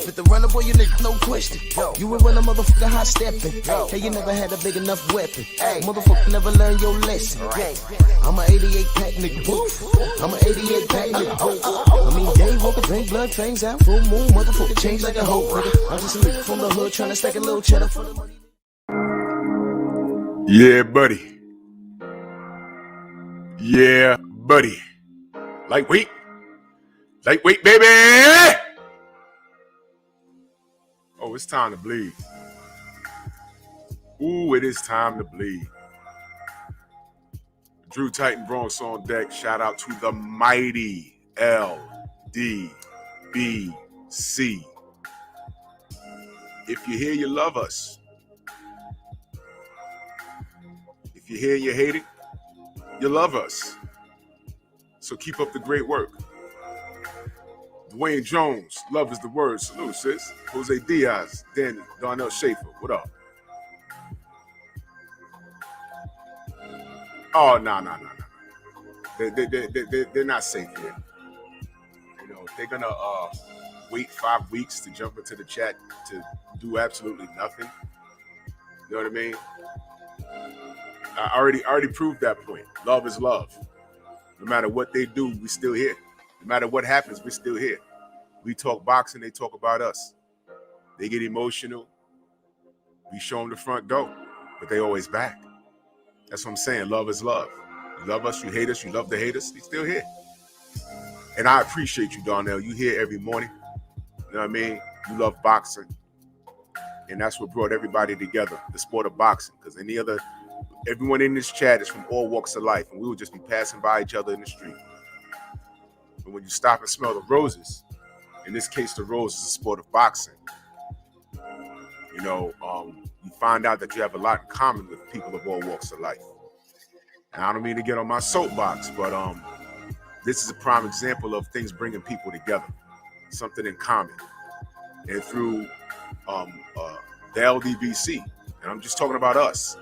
With the runner, boy, you nigga, no question. You would run a motherfucker high stepping. Hey, you never had a big enough weapon. Motherfucker never learned your lesson. I'm an 88 pack nigga. I'm an 88 pack nigga. I mean, day walker, drink blood, trains out, full moon, motherfucker change like a hoe. I'm just a nigga from the hood trying to stack a little cheddar for the money. Yeah, buddy. Yeah, buddy. Lightweight. Lightweight, baby. Oh, it's time to bleed. Ooh, it is time to bleed. Drew Titan Bronx on deck. Shout out to the mighty LDBC. If you're here, you love us. If you're here and you hate it, you love us. So keep up the great work. Dwayne Jones, love is the word. Salute, sis. Jose Diaz, Danny, Darnell Schaefer, what up? Oh, no. They're not safe here. You know, they're gonna wait 5 weeks to jump into the chat to do absolutely nothing. You know what I mean? I already proved that point. Love is love. No matter what they do, we still here. No matter what happens, we're still here. We talk boxing, they talk about us. They get emotional. We show them the front door, but they always back. That's what I'm saying. Love is love. You love us, you hate us, you love to hate us. We still here. And I appreciate you, Darnell. You here every morning. You know what I mean? You love boxing. And that's what brought everybody together, the sport of boxing. Because everyone in this chat is from all walks of life, and we would just be passing by each other in the street. But when you stop and smell the roses, in this case, the rose is a sport of boxing. You know, you find out that you have a lot in common with people of all walks of life. And I don't mean to get on my soapbox, but this is a prime example of things bringing people together, something in common. And through the LDBC, and I'm just talking about us,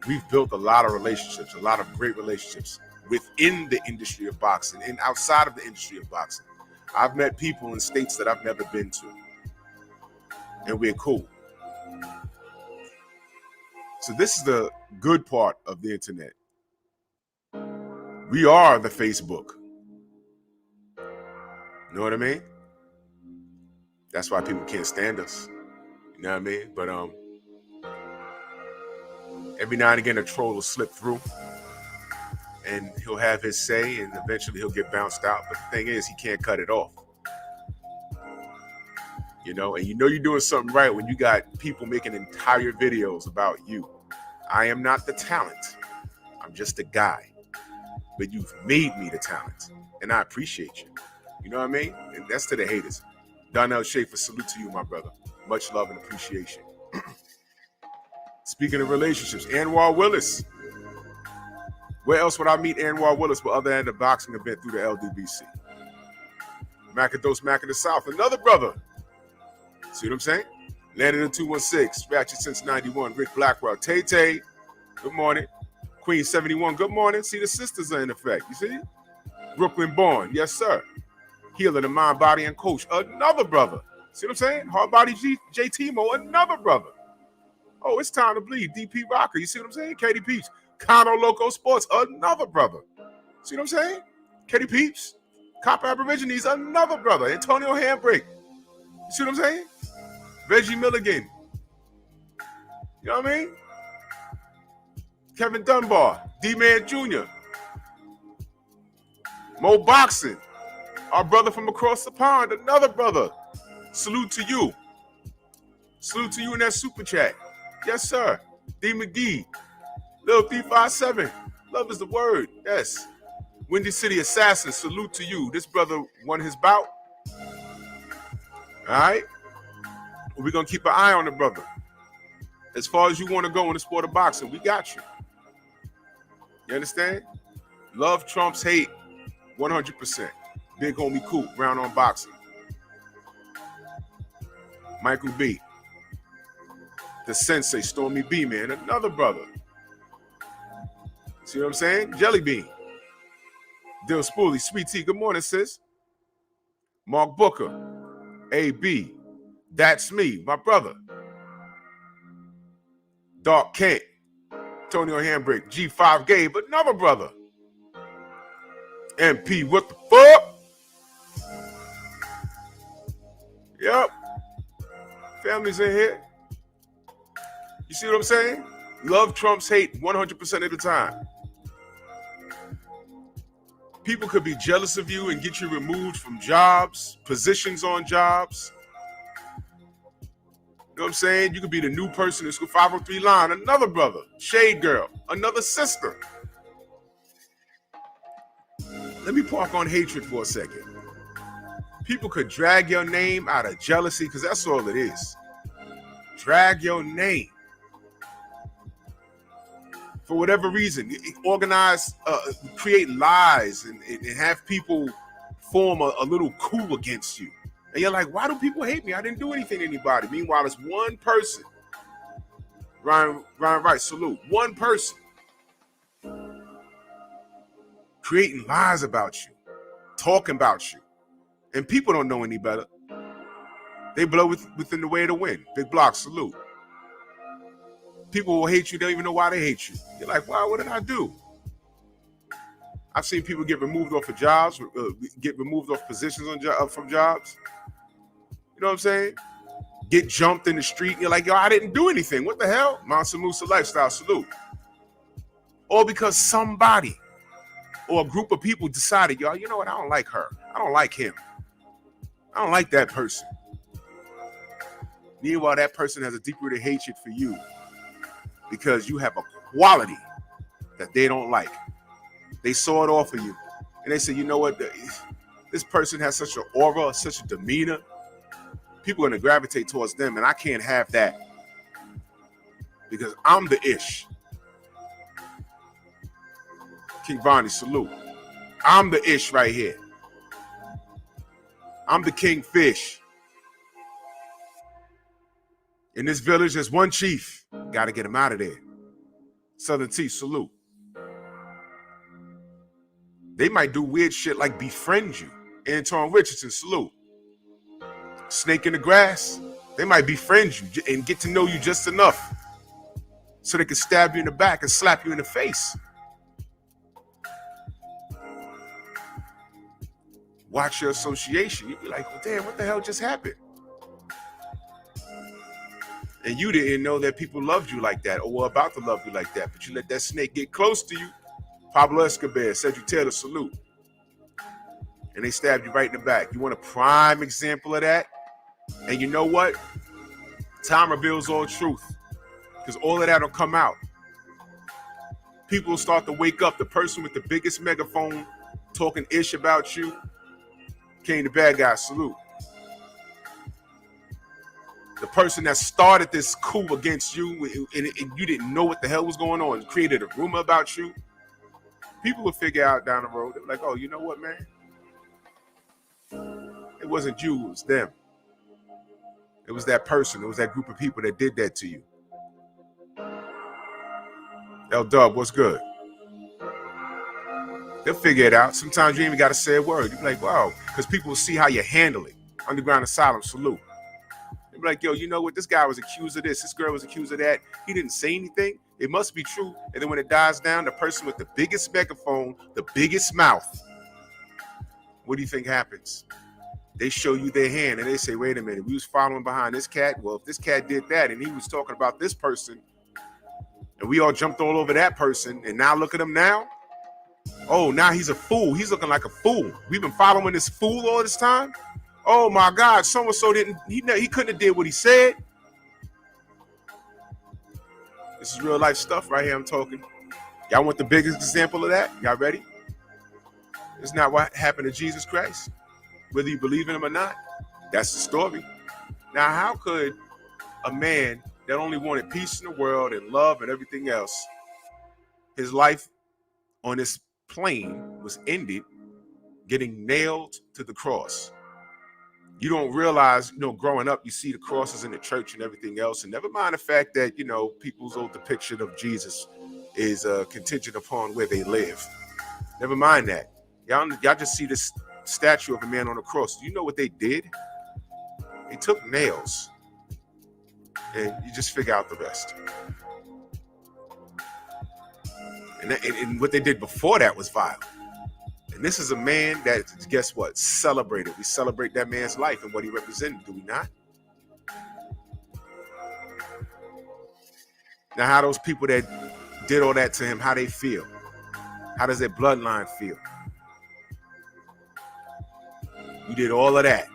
we've built a lot of relationships, a lot of great relationships within the industry of boxing and outside of the industry of boxing. I've met people in states that I've never been to, and we're cool. So this is the good part of the internet. We are the Facebook. You know what I mean? That's why people can't stand us. You know what I mean? But every now and again, a troll will slip through, and he'll have his say, and eventually he'll get bounced out. But the thing is, he can't cut it off. You know, and you know you're doing something right when you got people making entire videos about you. I am not the talent. I'm just a guy. But you've made me the talent, and I appreciate you. You know what I mean? And that's to the haters. Darnell Schaefer, salute to you, my brother. Much love and appreciation. Speaking of relationships, Anwar Willis. Where else would I meet Anwar Willis but other than the boxing event through the LDBC? Macados Mac in the South, another brother. See what I'm saying? Landed in 216, Ratchet since 91, Rick Blackwell. Tay, good morning. Queen 71, good morning. See, the sisters are in effect, you see? Brooklyn born, yes, sir. Healer the mind, body, and coach, another brother. See what I'm saying? Hard body J Timo, another brother. Oh, it's time to bleed. DP Rocker, you see what I'm saying? Katie Peeps, Cono Loco Sports, another brother. See what I'm saying? Katie Peeps, Cop Aborigines, another brother. Antonio Handbrake, you see what I'm saying? Reggie Milligan, you know what I mean? Kevin Dunbar, D-Man Jr., Mo Boxing, our brother from across the pond, another brother. Salute to you. Salute to you in that super chat. Yes, sir. D McGee, Lil 357. Love is the word. Yes. Windy City Assassin, salute to you. This brother won his bout. All right? We're going to keep an eye on the brother. As far as you want to go in the sport of boxing, we got you. You understand? Love trumps hate 100%. Big homie Coop, Brown on Boxing. Michael B. The Sensei, Stormy B, man. Another brother. See what I'm saying? Jelly Bean. Dill Spoolie, Sweet Tea, good morning, sis. Mark Booker, AB, that's me, my brother. Dark Kent, Antonio Handbrake, G5 Gabe, another brother. MP, what the fuck? Yep. Family's in here. You see what I'm saying? Love trumps hate 100% of the time. People could be jealous of you and get you removed from jobs, positions on jobs. You know what I'm saying? You could be the new person in school. 503 Line, another brother. Shade Girl, another sister. Let me park on hatred for a second. People could drag your name out of jealousy because that's all it is. Drag your name. For whatever reason, organize, create lies and have people form a little coup against you. And you're like, why do people hate me? I didn't do anything to anybody. Meanwhile, it's one person. Ryan Wright, salute. One person creating lies about you, talking about you. And people don't know any better. They blow within the way of the wind. Big Block, salute. People will hate you. They don't even know why they hate you. You're like, wow, what did I do? I've seen people get removed off of jobs, get removed off positions from jobs. You know what I'm saying? Get jumped in the street. You're like, yo, I didn't do anything. What the hell? Monster Musa Lifestyle, salute. All because somebody or a group of people decided, yo, you know what? I don't like her. I don't like him. I don't like that person. Meanwhile, that person has a deep-rooted hatred for you because you have a quality that they don't like. They saw it off of you. And they say, you know what? This person has such an aura, such a demeanor. People are going to gravitate towards them, and I can't have that because I'm the ish. King Vonnie, salute. I'm the ish right here. I'm the king fish. In this village, there's one chief. Got to get him out of there. Southern T, salute. They might do weird shit like befriend you. Anton Richardson, salute. Snake in the grass. They might befriend you and get to know you just enough so they can stab you in the back and slap you in the face. Watch your association. You'd be like, well, damn, what the hell just happened? And you didn't know that people loved you like that or were about to love you like that, but you let that snake get close to you. Pablo Escobar, Cedric Taylor, salute. And they stabbed you right in the back. You want a prime example of that? And you know what? Time reveals all truth because all of that will come out. People will start to wake up. The person with the biggest megaphone talking ish about you, King the bad guy, salute. The person that started this coup against you and you didn't know what the hell was going on, created a rumor about you, people will figure out down the road, they're like, oh, you know what, man? It wasn't you, it was them. It was that person, it was that group of people that did that to you. L-Dub, what's good? They'll figure it out. Sometimes you ain't even got to say a word. You're like, wow, because people will see how you handle it. Underground Asylum, salute. They'll be like, yo, you know what? This guy was accused of this. This girl was accused of that. He didn't say anything. It must be true. And then when it dies down, the person with the biggest megaphone, the biggest mouth, what do you think happens? They show you their hand and they say, wait a minute, we was following behind this cat. Well, if this cat did that and he was talking about this person and we all jumped all over that person and now look at him now. Oh, now he's a fool. He's looking like a fool. We've been following this fool all this time. Oh my God, so-and-so he couldn't have did what he said. This is real life stuff right here I'm talking. Y'all want the biggest example of that? Y'all ready? It's not what happened to Jesus Christ. Whether you believe in him or not, that's the story. Now, how could a man that only wanted peace in the world and love and everything else, his life on this plane was ended getting nailed to the cross? You don't realize, growing up, you see the crosses in the church and everything else. And never mind the fact that, people's old depiction of Jesus is contingent upon where they live. Never mind that. Y'all just see this statue of a man on a cross. Do you know what they did? They took nails. And you just figure out the rest. And what they did before that was vile. And this is a man that, guess what, celebrated. We celebrate that man's life and what he represented, do we not? Now, how those people that did all that to him, how they feel? How does their bloodline feel? You did all of that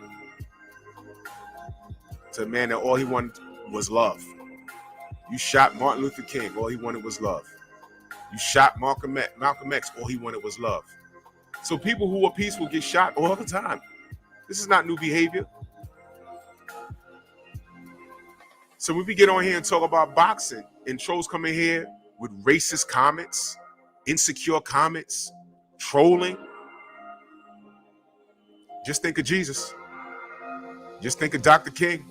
to a man that all he wanted was love. You shot Martin Luther King, all he wanted was love. You shot Malcolm X, all he wanted was love. So people who are peaceful get shot all the time. This is not new behavior. So when we get on here and talk about boxing, and trolls come in here with racist comments, insecure comments, trolling, just think of Jesus. Just think of Dr. King.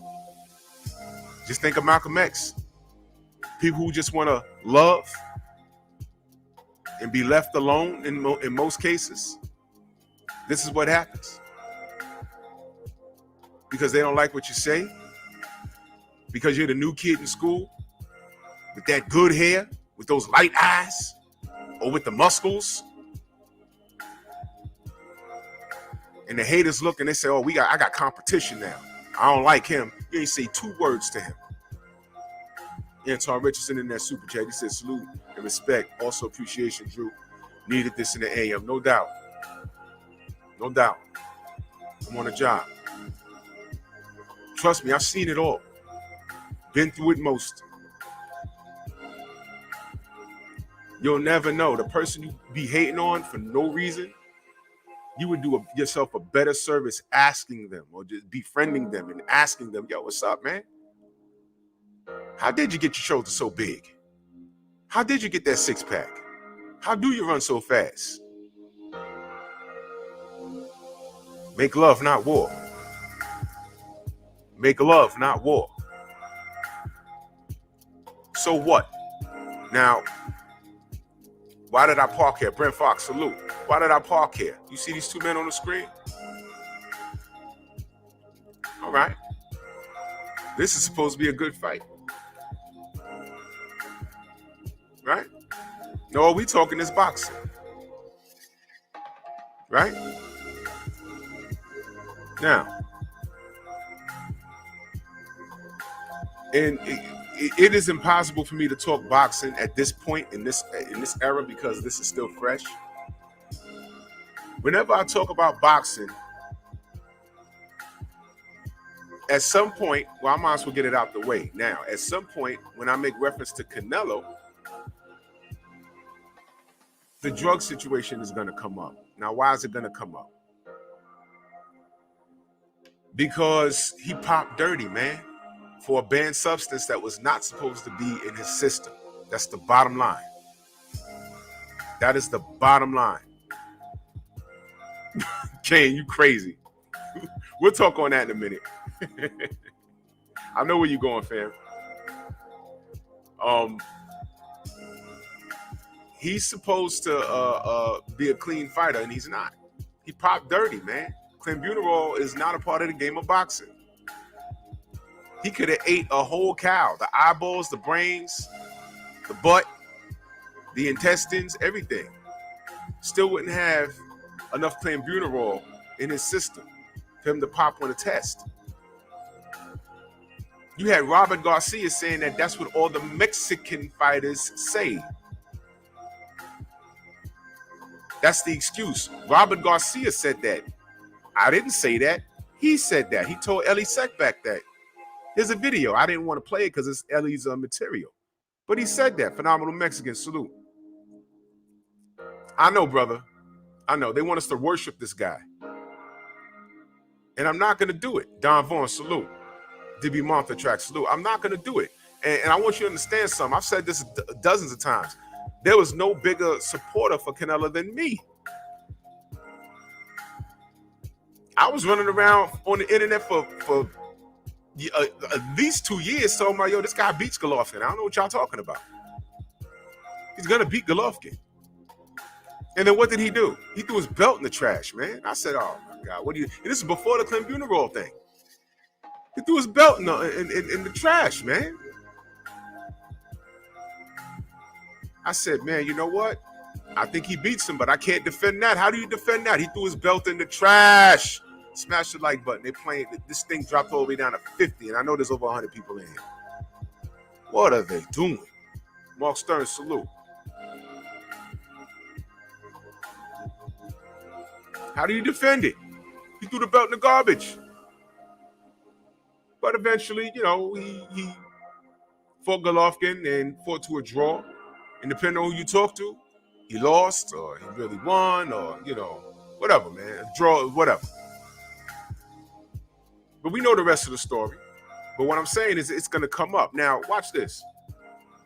Just think of Malcolm X. People who just want to love and be left alone in most cases. This is what happens. Because they don't like what you say. Because you're the new kid in school with that good hair, with those light eyes, or with the muscles. And the haters look and they say, oh, I got competition now. I don't like him. You ain't say 2 words to him. Anton Richardson in that super chat, he said salute and respect, also appreciation, Drew. Needed this in the AM, no doubt. No doubt. I'm on a job. Trust me, I've seen it all. Been through it most. You'll never know. The person you be hating on for no reason, you would do yourself a better service asking them or just befriending them and asking them, yo, what's up, man? How did you get your shoulders so big? How did you get that 6-pack? How do you run so fast? Make love, not war. Make love, not war. So what? Now, why did I park here? Brent Fox, salute. Why did I park here? You see these 2 men on the screen? All right. This is supposed to be a good fight. Right? No, we talking this boxing. Right? Now, and it is impossible for me to talk boxing at this point in this era because this is still fresh. Whenever I talk about boxing, at some point, well, I might as well get it out the way now. At some point, when I make reference to Canelo, the drug situation is going to come up. Now, why is it going to come up? Because he popped dirty, man, for a banned substance that was not supposed to be in his system. That's the bottom line. That is the bottom line. Kane, you crazy. We'll talk on that in a minute. I know where you're going, fam. He's supposed to be a clean fighter, and he's not. He popped dirty, man. Clenbuterol is not a part of the game of boxing. He could have ate a whole cow. The eyeballs, the brains, the butt, the intestines, everything. Still wouldn't have enough Clenbuterol in his system for him to pop on a test. You had Robert Garcia saying that that's what all the Mexican fighters say. That's the excuse. Robert Garcia said that. I didn't say that. He said that. He told Ellie Seckback that. There's a video. I didn't want to play it because it's Ellie's material. But he said that. Phenomenal Mexican, salute. I know, brother. I know they want us to worship this guy. And I'm not going to do it. Don Vaughn, salute. DB Martha track, salute. I'm not going to do it. And I want you to understand something. I've said this dozens of times. There was no bigger supporter for Canelo than me. I was running around on the internet for at least 2 years talking about, yo, this guy beats Golovkin. I don't know what y'all talking about. He's going to beat Golovkin. And then what did he do? He threw his belt in the trash, man. I said, oh, my God. What do you... And this is before the Clenbuterol thing. He threw his belt in the trash, man. I said, man, you know what? I think he beats him, but I can't defend that. How do you defend that? He threw his belt in the trash. Smash the like button. They're playing. This thing dropped all the way down to 50, and I know there's over 100 people in here. What are they doing? Mark Stern, salute. How do you defend it? He threw the belt in the garbage. But eventually, you know, he fought Golovkin and fought to a draw. And depending on who you talk to, he lost or he really won or, you know, whatever, man. A draw, whatever. But we know the rest of the story. But what I'm saying is it's going to come up. Now, watch this.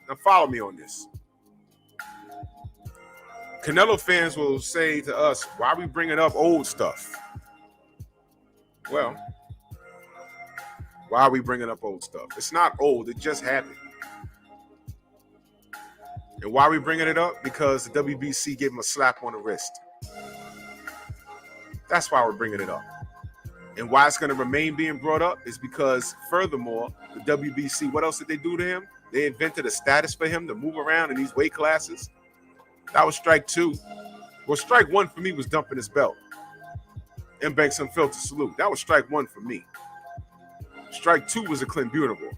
Now, follow me on this. Canelo fans will say to us, why are we bringing up old stuff? Well, why are we bringing up old stuff? It's not old. It just happened. And why are we bringing it up? Because the WBC gave him a slap on the wrist. That's why we're bringing it up. And why it's going to remain being brought up is because, furthermore, the WBC, what else did they do to him? They invented a status for him to move around in these weight classes. That was strike 2. Well, strike 1 for me was dumping his belt. M. Banks Unfiltered, salute. That was strike 1 for me. Strike 2 was a Clenbuterol.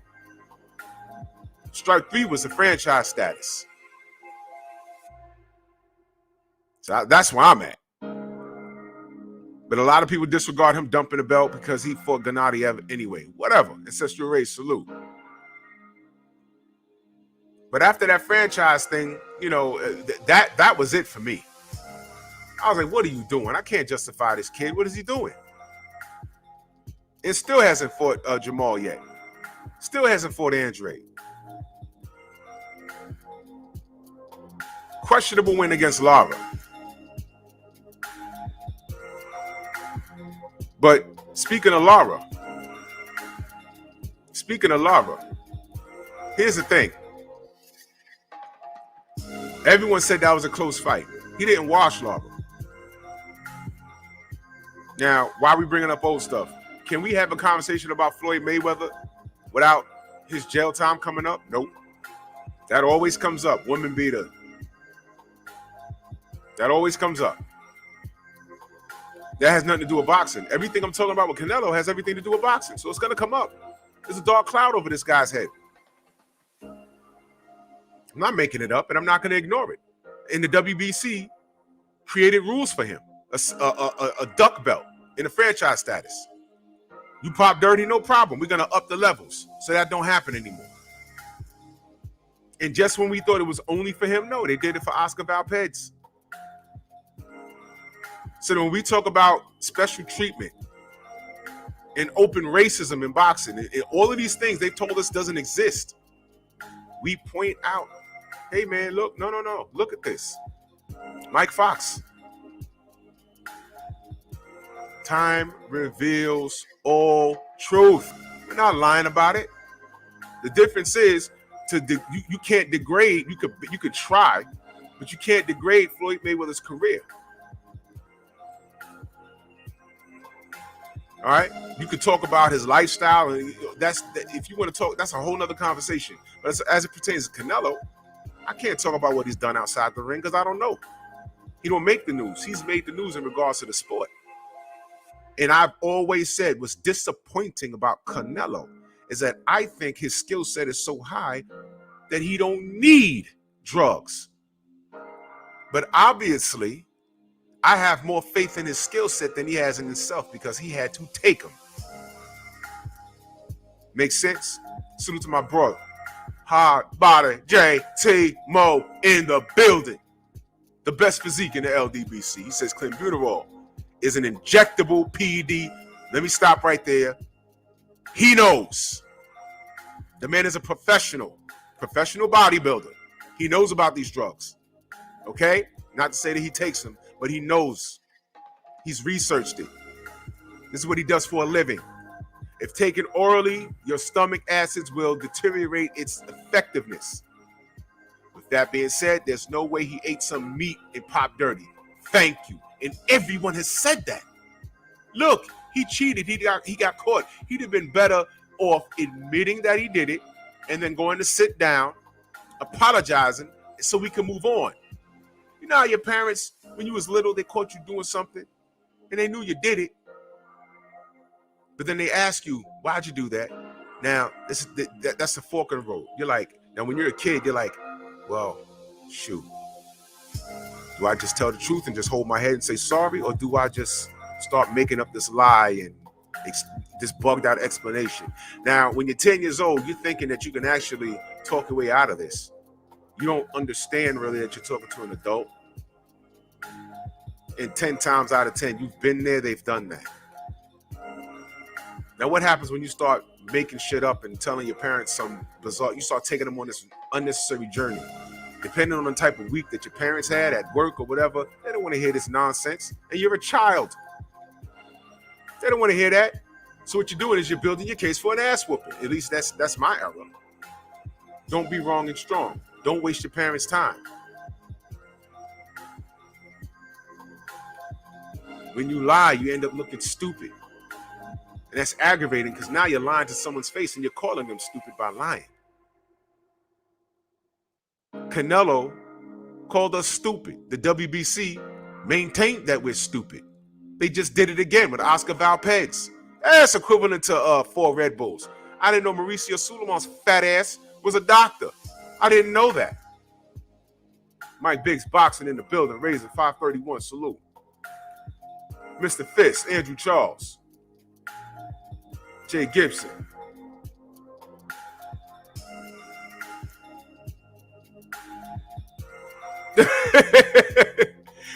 Strike 3 was a franchise status. So that's where I'm at. But a lot of people disregard him dumping the belt because he fought Gennady anyway. Whatever. Ancestral race, salute. But after that franchise thing, you know, that was it for me. I was like, what are you doing? I can't justify this kid. What is he doing? And still hasn't fought Jamal yet. Still hasn't fought Andre. Questionable win against Lara. But speaking of Lara, here's the thing. Everyone said that was a close fight. He didn't wash Lara. Now, why are we bringing up old stuff? Can we have a conversation about Floyd Mayweather without his jail time coming up? Nope. That always comes up. Woman beater. That always comes up. That has nothing to do with boxing. Everything I'm talking about with Canelo has everything to do with boxing. So it's going to come up. There's a dark cloud over this guy's head. I'm not making it up, and I'm not going to ignore it. And the WBC created rules for him. A duck belt in a franchise status. You pop dirty, no problem. We're going to up the levels so that don't happen anymore. And just when we thought it was only for him, no, they did it for Oscar PEDS. So when we talk about special treatment and open racism in boxing, and all of these things they told us doesn't exist, we point out, hey man, look, no, look at this. Mike Fox. Time reveals all truth. We're not lying about it. The difference is you can't degrade. You could try, but you can't degrade Floyd Mayweather's career. All right, you could talk about his lifestyle, and if you want to talk, that's a whole nother conversation. But as it pertains to Canelo, I can't talk about what he's done outside the ring because I don't know. He don't make the news. He's made the news in regards to the sport. And I've always said what's disappointing about Canelo is that I think his skill set is so high that he don't need drugs. But obviously, I have more faith in his skill set than he has in himself because he had to take them. Makes sense? Salute to my brother. Hard body JT Mo in the building. the best physique in the LDBC. He says Clenbuterol is an injectable PED. Let me stop right there. He knows. The man is a professional bodybuilder. He knows about these drugs. Okay? Not to say that he takes them, but he knows. He's researched it. This is what he does for a living. If taken orally, your stomach acids will deteriorate its effectiveness. With that being said, there's no way he ate some meat and popped dirty. Thank you. And everyone has said that. Look, he cheated. He got caught. He'd have been better off admitting that he did it and then going to sit down, apologizing so we can move on. You know how your parents, when you was little, they caught you doing something and they knew you did it. But then they ask you, why'd you do that? Now, that's the fork in the road. You're like, now when you're a kid, you're like, well, shoot. Do I just tell the truth and just hold my head and say sorry? Or do I just start making up this lie and this bugged out explanation? Now, when you're 10 years old, you're thinking that you can actually talk your way out of this. You don't understand really that you're talking to an adult. And 10 times out of 10, you've been there, they've done that. Now, what happens when you start making shit up and telling your parents some bizarre, you start taking them on this unnecessary journey. Depending on the type of week that your parents had at work or whatever, they don't want to hear this nonsense. And you're a child. They don't want to hear that. So what you're doing is you're building your case for an ass whooping. At least that's my error. Don't be wrong and strong. Don't waste your parents' time. When you lie, you end up looking stupid. And that's aggravating because now you're lying to someone's face and you're calling them stupid by lying. Canelo called us stupid. The WBC maintained that we're stupid. They just did it again with Oscar Valdez. That's equivalent to 4 Red Bulls. I didn't know Mauricio Suleiman's fat ass was a doctor. I didn't know that. Mike Biggs boxing in the building, raising 531. Salute. Mr. Fist, Andrew Charles. Jay Gibson.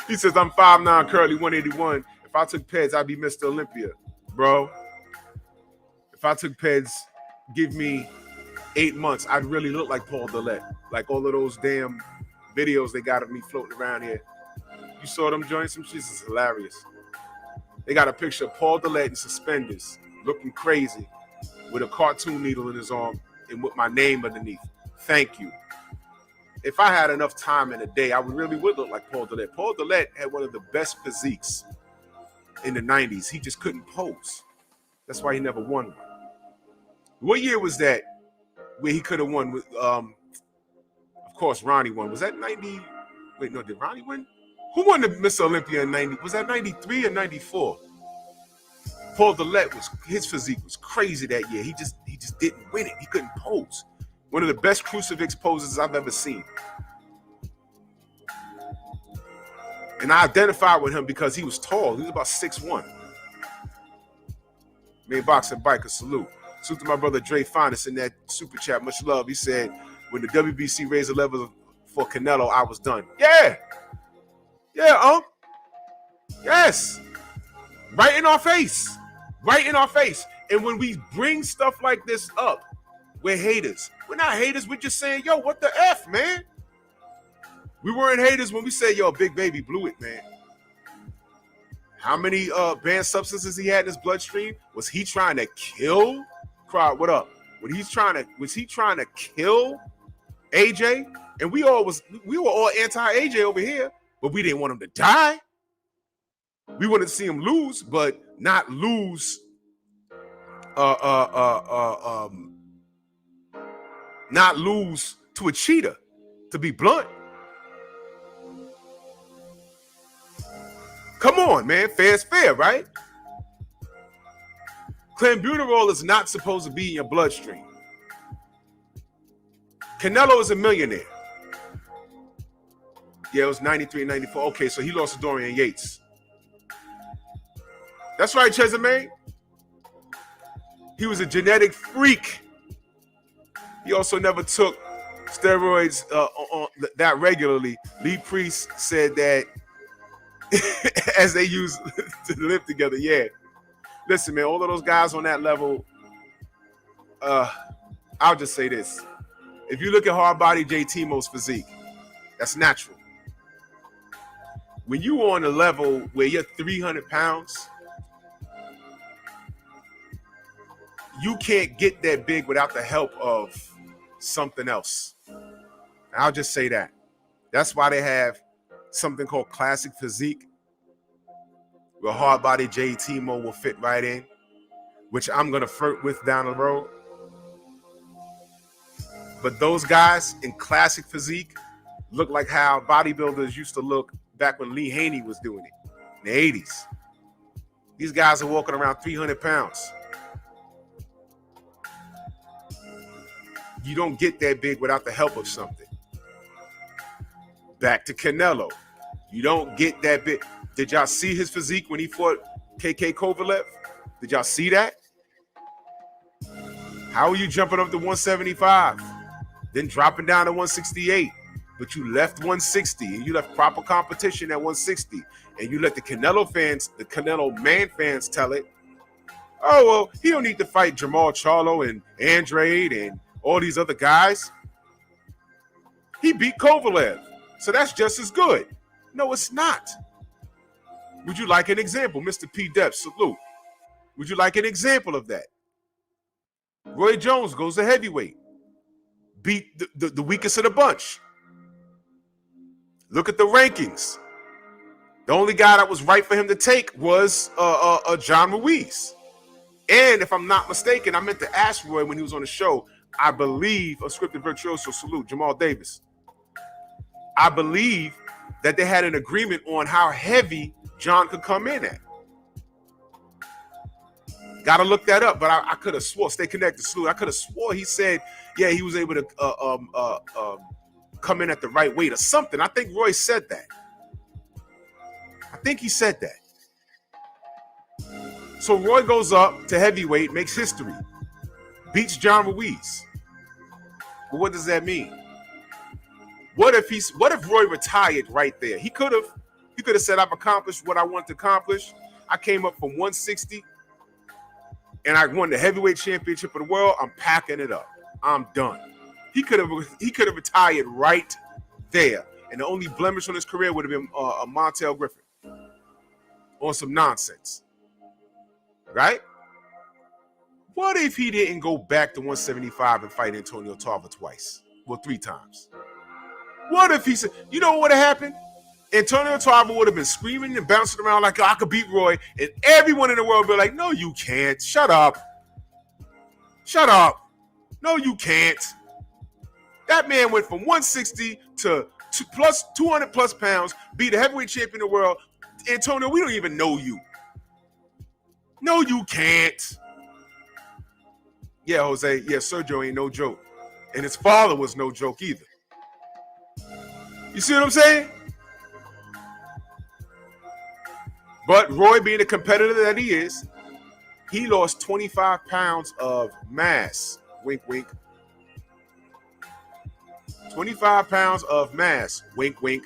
He says, I'm 5'9", curly, 181. If I took PEDS, I'd be Mr. Olympia. Bro, if I took PEDS, give me 8 months, I'd really look like Paul Dillette. Like all of those damn videos they got of me floating around here. You saw them joints? Some shit is hilarious. They got a picture of Paul Dillette in suspenders, looking crazy, with a cartoon needle in his arm and with my name underneath. Thank you. If I had enough time in a day, I would look like Paul Dillette. Paul Dillette had one of the best physiques in the 90s. He just couldn't pose. That's why he never won one. What year was that where he could have won with, of course, Ronnie won. Was that 90? Wait, no, did Ronnie win? Who won the Mr. Olympia in 90? Was that 93 or 94? Paul Dillette, his physique was crazy that year. He just didn't win it. He couldn't pose. One of the best crucifix poses I've ever seen. And I identified with him because he was tall. He was about 6'1". Main boxing biker, salute. Salute to my brother Dre Finest in that super chat. Much love. He said, when the WBC raised the level for Canelo, I was done. Yeah. Yeah, yes. Right in our face. Right in our face. And when we bring stuff like this up, we're haters. We're not haters. We're just saying, yo, what the F, man? We weren't haters when we said, yo, Big Baby blew it, man. How many banned substances he had in his bloodstream? Was he trying to kill? Crowd, what up? Was he trying to kill AJ? And we were all anti-AJ over here, but we didn't want him to die. We wanted to see him lose, but not lose not lose to a cheater, to be blunt. Come on, man. Fair is fair, right? Clenbuterol is not supposed to be in your bloodstream. Canelo is a millionaire. Yeah, it was 93 and 94. Okay, so he lost to Dorian Yates. That's right, Chesame. He was a genetic freak. He also never took steroids on that regularly. Lee Priest said that as they used to live together. Yeah. Listen, man, all of those guys on that level, I'll just say this. If you look at hard body J Timo's physique, that's natural. When you on a level where you're 300 pounds, you can't get that big without the help of something else. I'll just say that. That's why they have something called classic physique, where hard body J Timo will fit right in, which I'm going to flirt with down the road. But those guys in classic physique look like how bodybuilders used to look back when Lee Haney was doing it in the 80s. These guys are walking around 300 pounds. You don't get that big without the help of something. Back to Canelo. You don't get that big. Did y'all see his physique when he fought Kovalev? Did y'all see that? How are you jumping up to 175, then dropping down to 168? But you left 160 and you left proper competition at 160, and you let the Canelo fans, the Canelo man fans tell it. Oh, well, he don't need to fight Jamal Charlo and Andrade and all these other guys. He beat Kovalev, so that's just as good. No, it's not. Would you like an example? Mr. PEDS, salute. Would you like an example of that? Roy Jones goes to heavyweight. Beat the weakest of the bunch. Look at the rankings. The only guy that was right for him to take was John Ruiz. And if I'm not mistaken, I meant to ask Roy when he was on the show, I believe, a scripted virtuoso, salute, Jamal Davis. I believe that they had an agreement on how heavy John could come in at. Got to look that up, but I could have swore, stay connected, salute. I could have swore he said, yeah, he was able to come in at the right weight or something. I think Roy said that. I think he said that. So Roy goes up to heavyweight, makes history, beats John Ruiz. But what does that mean? What if Roy retired right there? He could have said, I've accomplished what I want to accomplish. I came up from 160 and I won the heavyweight championship of the world. I'm packing it up. I'm done. He could have retired right there. And the only blemish on his career would have been a Montel Griffin on some nonsense. Right? What if he didn't go back to 175 and fight Antonio Tarver twice? Well, 3 times. What if he said, you know what would have happened? Antonio Tarver would have been screaming and bouncing around like, I could beat Roy. And everyone in the world would be like, no, you can't. Shut up. Shut up. No, you can't. That man went from 160 to 200 plus pounds, beat a heavyweight champion of the world. Antonio, we don't even know you. No, you can't. Yeah, Jose. Yeah, Sergio ain't no joke. And his father was no joke either. You see what I'm saying? But Roy, being the competitor that he is, he lost 25 pounds of mass. Wink, wink. 25 pounds of mass. Wink, wink.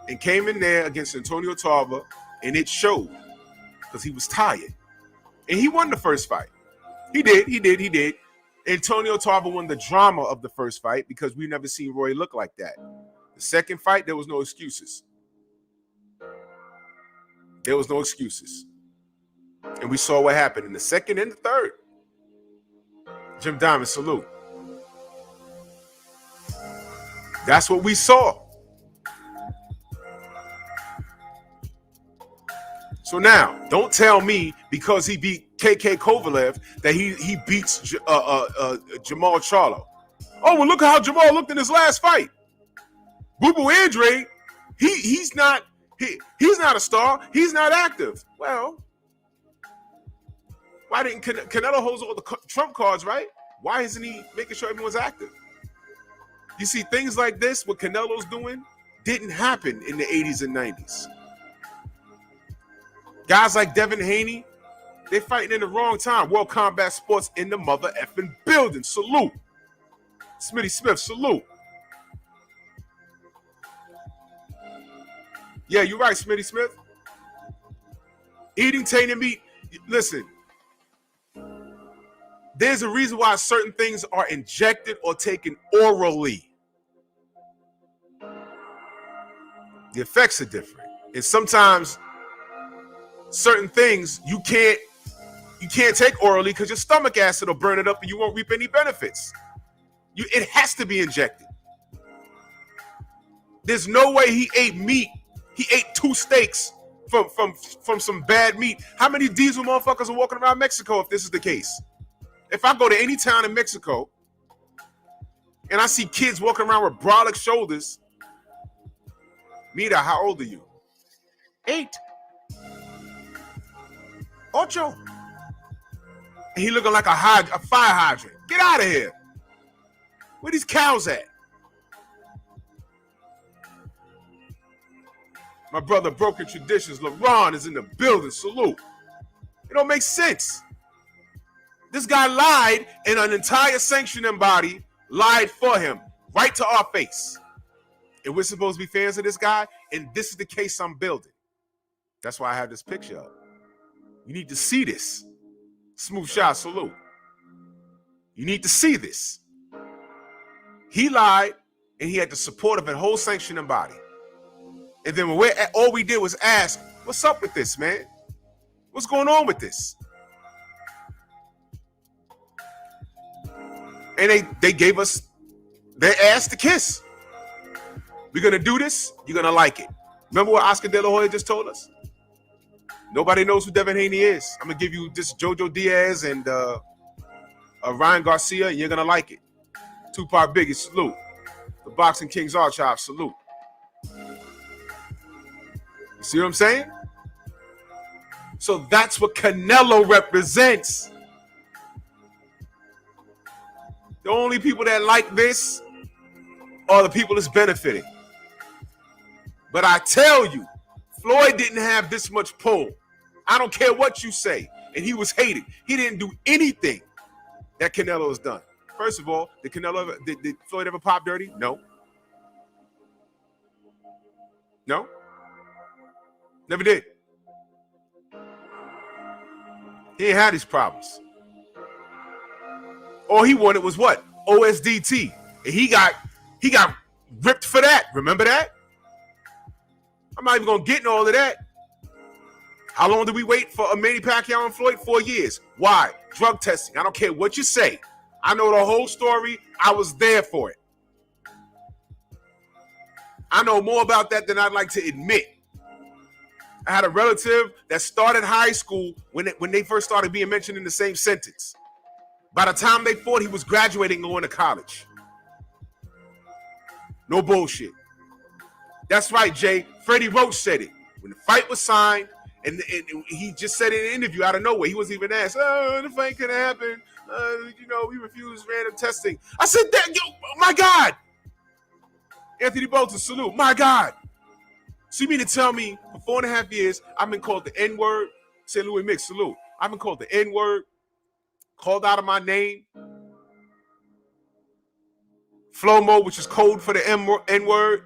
And came in there against Antonio Tarver, and it showed because he was tired. And he won the first fight. He did. Antonio Tarver won the drama of the first fight because we've never seen Roy look like that. The second fight, there was no excuses. There was no excuses. And we saw what happened in the second and the third. Jim Diamond, salute. That's what we saw. So now, don't tell me because he beat Kovalev that he beats Jamal Charlo. Oh, well, look at how Jamal looked in his last fight. Boo Boo Andrade, he's not a star. He's not active. Well, why didn't Canelo holds all the trump cards, right? Why isn't he making sure everyone's active? You see, things like this, what Canelo's doing, didn't happen in the 80s and 90s. Guys like Devin Haney, they're fighting in the wrong time. World Combat Sports in the mother effing building. Salute. Smitty Smith, salute. Yeah, you're right, Smitty Smith. Eating tainted meat. Listen, there's a reason why certain things are injected or taken orally. The effects are different. And sometimes certain things you can't take orally because your stomach acid will burn it up and you won't reap any benefits. It has to be injected. There's no way he ate meat. He ate 2 steaks from some bad meat. How many diesel motherfuckers are walking around Mexico if this is the case? If I go to any town in Mexico and I see kids walking around with brolic shoulders, Mira, how old are you? 8. 8. And he looking like a fire hydrant. Get out of here. Where these cows at? My brother Broken Traditions, LaRon is in the building. Salute. It don't make sense. This guy lied, and an entire sanctioning body lied for him, right to our face. And we're supposed to be fans of this guy, and this is the case I'm building. That's why I have this picture up. You need to see this. Smooth shot, salute. You need to see this. He lied, and he had the support of a whole sanctioning body. And then all we did was ask, what's up with this, man? What's going on with this? And they gave us their ass to kiss. We're going to do this. You're going to like it. Remember what Oscar De La Hoya just told us? Nobody knows who Devin Haney is. I'm going to give you this Jojo Diaz and Ryan Garcia, and you're going to like it. Tupac Biggie, salute. The Boxing Kings Archive, salute. You see what I'm saying? So that's what Canelo represents. The only people that like this are the people that's benefiting. But I tell you, Floyd didn't have this much pull. I don't care what you say. And he was hated. He didn't do anything that Canelo has done. First of all, did Floyd ever pop dirty? No. No? Never did. He ain't had these problems. All he wanted was what? OSDT. And he got ripped for that. Remember that? I'm not even going to get into all of that. How long did we wait for Manny Pacquiao and Floyd? 4 years. Why? Drug testing. I don't care what you say. I know the whole story. I was there for it. I know more about that than I'd like to admit. I had a relative that started high school when they first started being mentioned in the same sentence. By the time they fought, he was graduating going to college. No bullshit. That's right, Jay. Freddie Roach said it. When the fight was signed, and he just said it in an interview out of nowhere. He wasn't even asked, the fight could happen. We refused random testing. I said, my God. Anthony Bolton, salute. My God. So you mean to tell me for 4.5 years, I've been called the N-word? St. Louis Mix, salute. I've been called the N-word, called out of my name. Flomo, which is code for the N-word.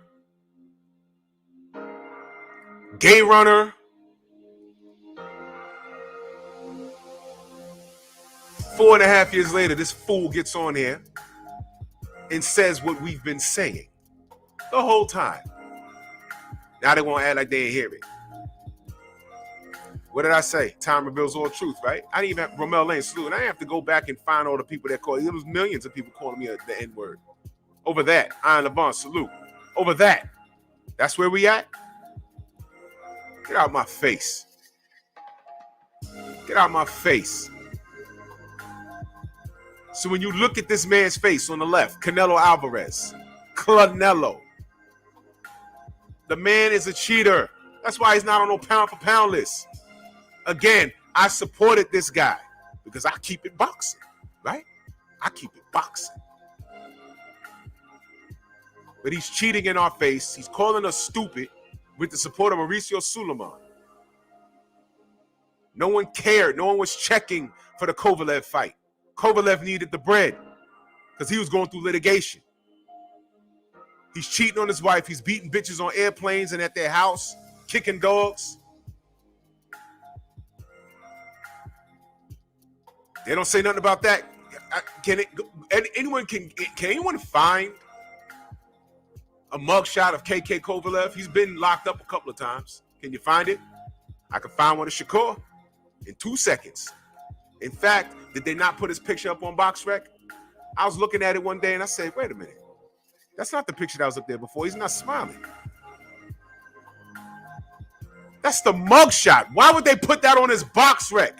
Gay runner. Four and a half years later, this fool gets on here and says what we've been saying the whole time. Now they want to act like they ain't hear it. What did I say? Time reveals all truth, right? I didn't even have Romel Lane salute. And I have to go back and find all the people that called. There was millions of people calling me the N-word. Over that, Iron Levant, salute. Over that. That's where we at? Get out my face. Get out my face. So when you look at this man's face on the left, Canelo Alvarez, Canelo, the man is a cheater. That's why he's not on no pound for pound list. Again, I supported this guy because I keep it boxing, right? I keep it boxing. But he's cheating in our face. He's calling us stupid with the support of Mauricio Suleiman. No one cared. No one was checking for the Kovalev fight. Kovalev needed the bread. because he was going through litigation. He's cheating on his wife. He's beating bitches on airplanes and at their house, kicking dogs. They don't say nothing about that. Can anyone find a mugshot of KK Kovalev? He's been locked up a couple of times. Can you find it? I can find one of Shakur in 2 seconds. In fact, did they not put his picture up on BoxRec? I was looking at it one day and I said, wait a minute. That's not the picture that was up there before. He's not smiling. That's the mugshot. Why would they put that on his BoxRec?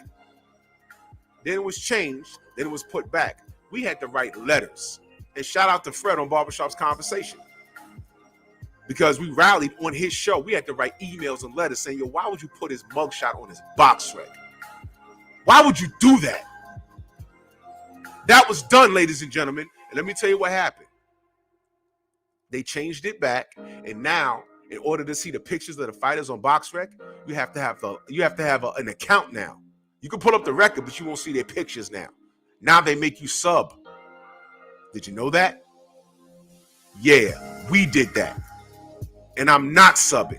Then it was changed. Then it was put back. We had to write letters. And shout out to Fred on Barbershop's Conversation. Because we rallied on his show. We had to write emails and letters saying, yo, why would you put his mugshot on his BoxRec? Why would you do that? That was done, ladies and gentlemen. And let me tell you what happened. They changed it back, and now, in order to see the pictures of the fighters on BoxRec, you have to have an account now. You can pull up the record, but you won't see their pictures now. Now they make you sub. Did you know that? Yeah, we did that, and I'm not subbing.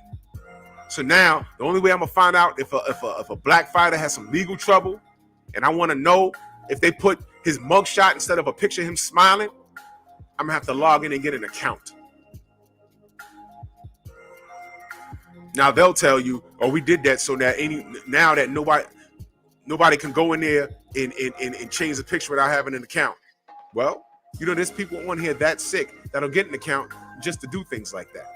So now the only way I'm gonna find out if a black fighter has some legal trouble, and I want to know if they put his mugshot instead of a picture of him smiling, I'm gonna have to log in and get an account. Now they'll tell you, oh, we did that so that now that nobody can go in there and change the picture without having an account. Well, you know, there's people on here that sick that'll get an account just to do things like that.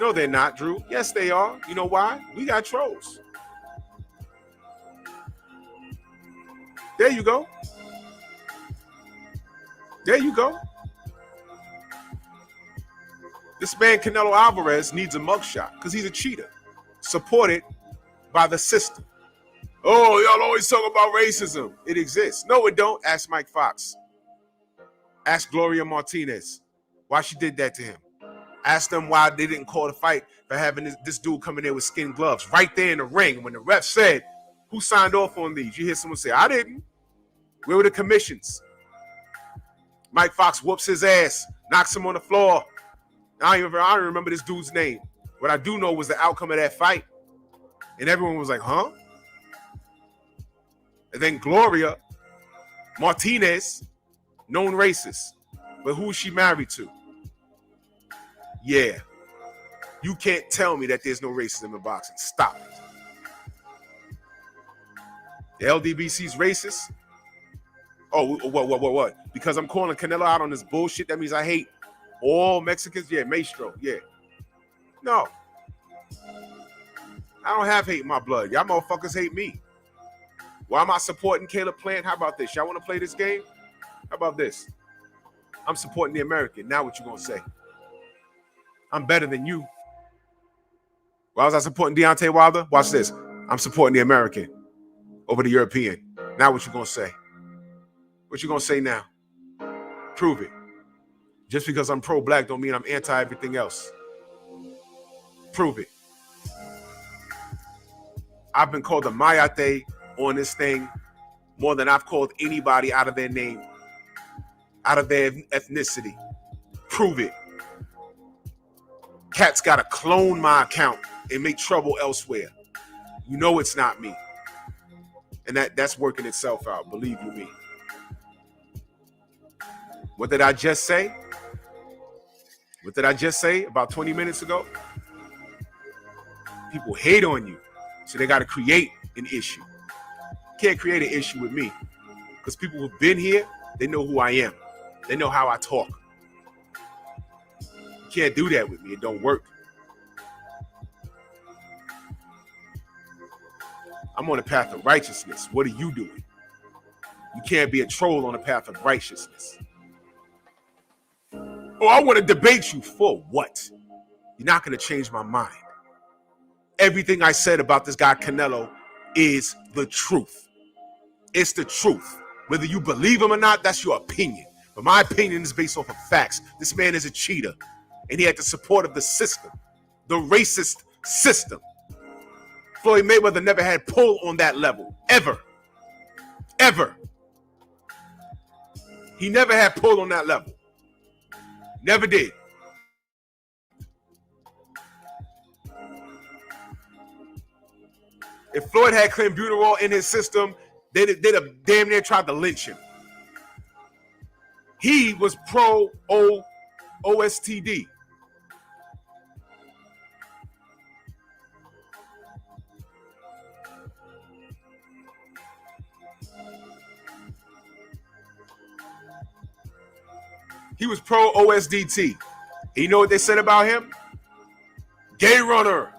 No, they're not, Drew. Yes, they are. You know why? We got trolls. There you go. There you go. This man, Canelo Alvarez, needs a mugshot because he's a cheater, supported by the system. Oh, y'all always talk about racism. It exists. No, it don't. Ask Mike Fox. Ask Gloria Martinez why she did that to him. Ask them why they didn't call the fight for having this dude come in there with skin gloves right there in the ring. When the ref said, who signed off on these? You hear someone say, I didn't. Where were the commissions? Mike Fox whoops his ass, knocks him on the floor. I don't remember this dude's name. What I do know was the outcome of that fight. And everyone was like, huh? And then Gloria Martinez, known racist. But who is she married to? Yeah. You can't tell me that there's no racism in boxing. Stop it. The LDBC's racist? Oh, what? Because I'm calling Canelo out on this bullshit, that means I hate all Mexicans? Yeah, Maestro, yeah. No. I don't have hate in my blood. Y'all motherfuckers hate me. Why am I supporting Caleb Plant? How about this? Y'all want to play this game? How about this? I'm supporting the American. Now what you gonna say? I'm better than you. Why was I supporting Deontay Wilder? Watch this. I'm supporting the American over the European. Now what you gonna say? What you gonna say now? Prove it. Just because I'm pro-black don't mean I'm anti everything else. Prove it. I've been called a Mayate on this thing more than I've called anybody out of their name, out of their ethnicity. Prove it. Cats gotta clone my account and make trouble elsewhere. You know it's not me. And that's working itself out, believe you me. What did I just say? What did I just say about 20 minutes ago? People hate on you, so they got to create an issue. Can't create an issue with me because people who've been here, they know who I am. They know how I talk. You can't do that with me. It don't work. I'm on the path of righteousness. What are you doing? You can't be a troll on the path of righteousness. Oh, I want to debate you. For what? You're not going to change my mind. Everything I said about this guy Canelo is the truth. It's the truth. Whether you believe him or not, that's your opinion. But my opinion is based off of facts. This man is a cheater. And he had the support of the system. The racist system. Floyd Mayweather never had pull on that level. Ever. Ever. He never had pull on that level. Never did. If Floyd had Clenbuterol in his system, they'd have damn near tried to lynch him. He was pro OSTD. He was pro OSDT. And you know what they said about him? Gay runner.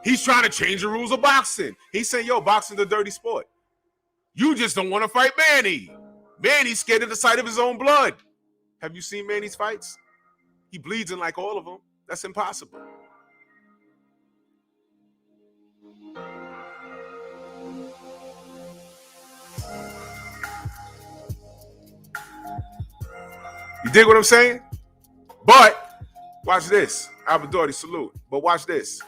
He's trying to change the rules of boxing. He's saying, yo, boxing's a dirty sport. You just don't want to fight Manny. Manny's scared of the sight of his own blood. Have you seen Manny's fights? He bleeds in like all of them. That's impossible. You dig what I'm saying? But watch this. Albert salute. But watch this.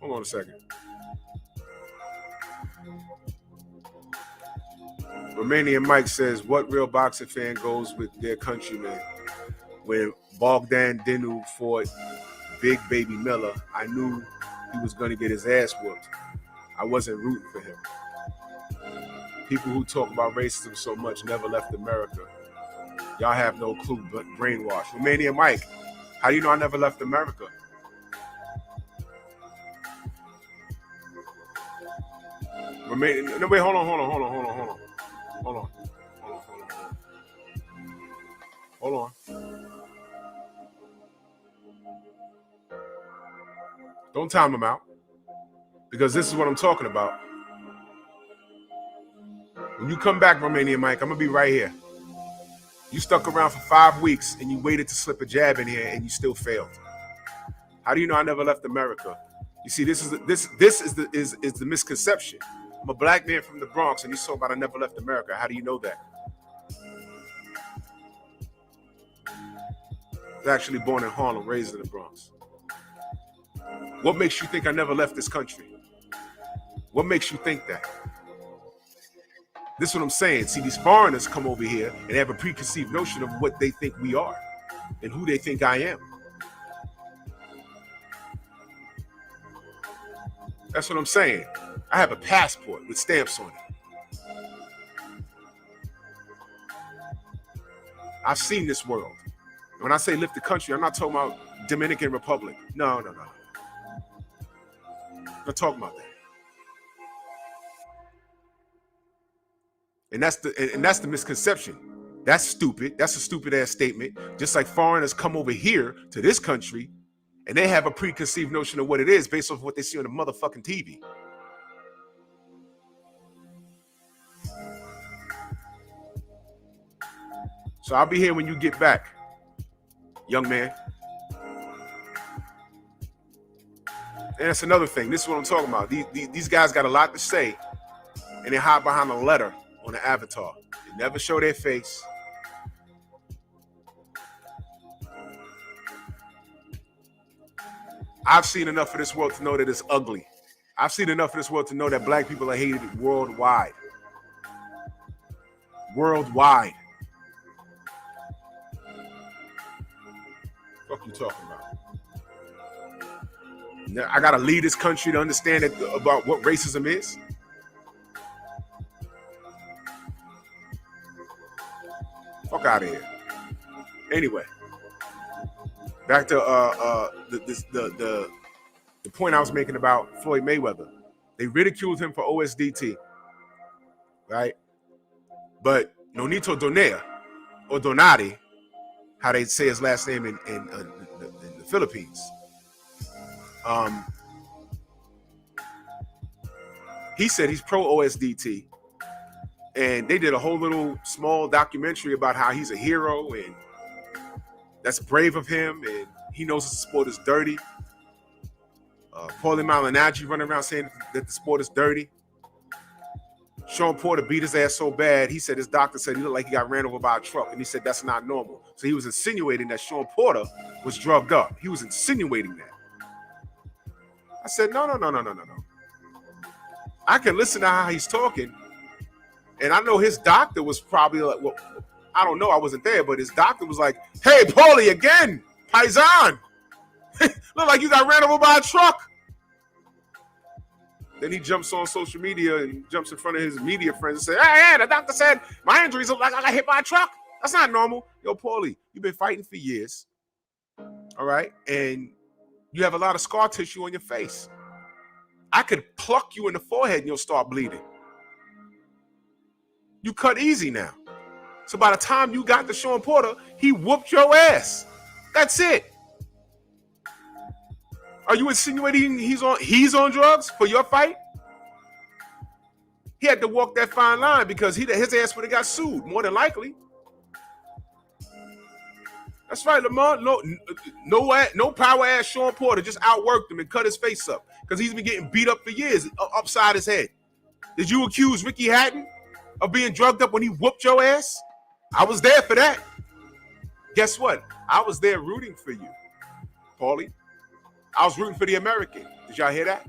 Hold on a second. Romanian Mike says, what real boxing fan goes with their countrymen? When Bogdan Dinu fought Big Baby Miller, I knew he was going to get his ass whooped. I wasn't rooting for him. People who talk about racism so much never left America. Y'all have no clue, but brainwash. Romanian Mike, how do you know I never left America? Romanian, no, wait, hold on. Don't time him out, because this is what I'm talking about. When you come back, Romanian Mike, I'm gonna be right here. You stuck around for 5 weeks and you waited to slip a jab in here and you still failed. How do you know I never left America? You see, this is the misconception. I'm a black man from the Bronx, and you talk about I never left America. How do you know that? I was actually born in Harlem, raised in the Bronx. What makes you think I never left this country? What makes you think that? This is what I'm saying. See, these foreigners come over here and have a preconceived notion of what they think we are and who they think I am. That's what I'm saying. I have a passport with stamps on it. I've seen this world. When I say lift the country, I'm not talking about Dominican Republic. No. I'm not talking about that. And that's the misconception. That's stupid. That's a stupid ass statement. Just like foreigners come over here to this country and they have a preconceived notion of what it is based off what they see on the motherfucking TV. So I'll be here when you get back, young man. And that's another thing. This is what I'm talking about. These guys got a lot to say, and they hide behind a letter on the avatar. They never show their face. I've seen enough of this world to know that it's ugly. I've seen enough of this world to know that black people are hated worldwide. Worldwide. What you talking about? Now, I gotta lead this country to understand about what racism is. Fuck out of here. Anyway, back to the point I was making about Floyd Mayweather. They ridiculed him for OSDT, right? But Nonito Donea or Donati, how they say his last name in the Philippines. He said he's pro OSDT, and they did a whole little small documentary about how he's a hero and that's brave of him, and he knows the sport is dirty. Paulie Malignaggi running around saying that the sport is dirty. Sean Porter beat his ass so bad, he said his doctor said he looked like he got ran over by a truck, and he said that's not normal. So he was insinuating that Sean Porter was drugged up. He was insinuating that. I said, no. I can listen to how he's talking. And I know his doctor was probably like, well, I don't know, I wasn't there, but his doctor was like, hey, Paulie, again, Paisan. Look like you got ran over by a truck. Then he jumps on social media and jumps in front of his media friends and says, hey, the doctor said my injuries look like I got hit by a truck. That's not normal. Yo, Paulie, you've been fighting for years. All right. And you have a lot of scar tissue on your face. I could pluck you in the forehead and you'll start bleeding. You cut easy now. So by the time you got to Sean Porter, he whooped your ass. That's it. Are you insinuating he's on drugs for your fight? He had to walk that fine line because his ass would have got sued, more than likely. That's right, Lamar. No power ass Sean Porter just outworked him and cut his face up because he's been getting beat up for years upside his head. Did you accuse Ricky Hatton of being drugged up when he whooped your ass? I was there for that. Guess what? I was there rooting for you, Paulie. I was rooting for the American. Did y'all hear that?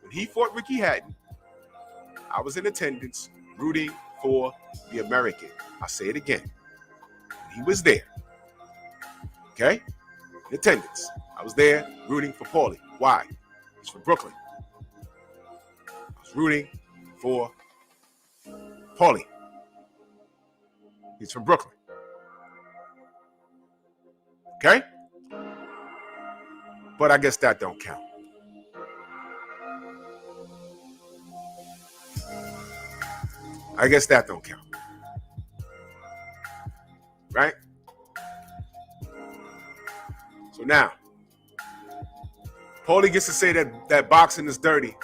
When he fought Ricky Hatton, I was in attendance rooting for the American. I'll say it again. He was there. Okay? In attendance. I was there rooting for Paulie. Why? He's from Brooklyn. I was rooting for Paulie. He's from Brooklyn. Okay? But I guess that don't count. I guess that don't count. Right? So now, Paulie gets to say that boxing is dirty.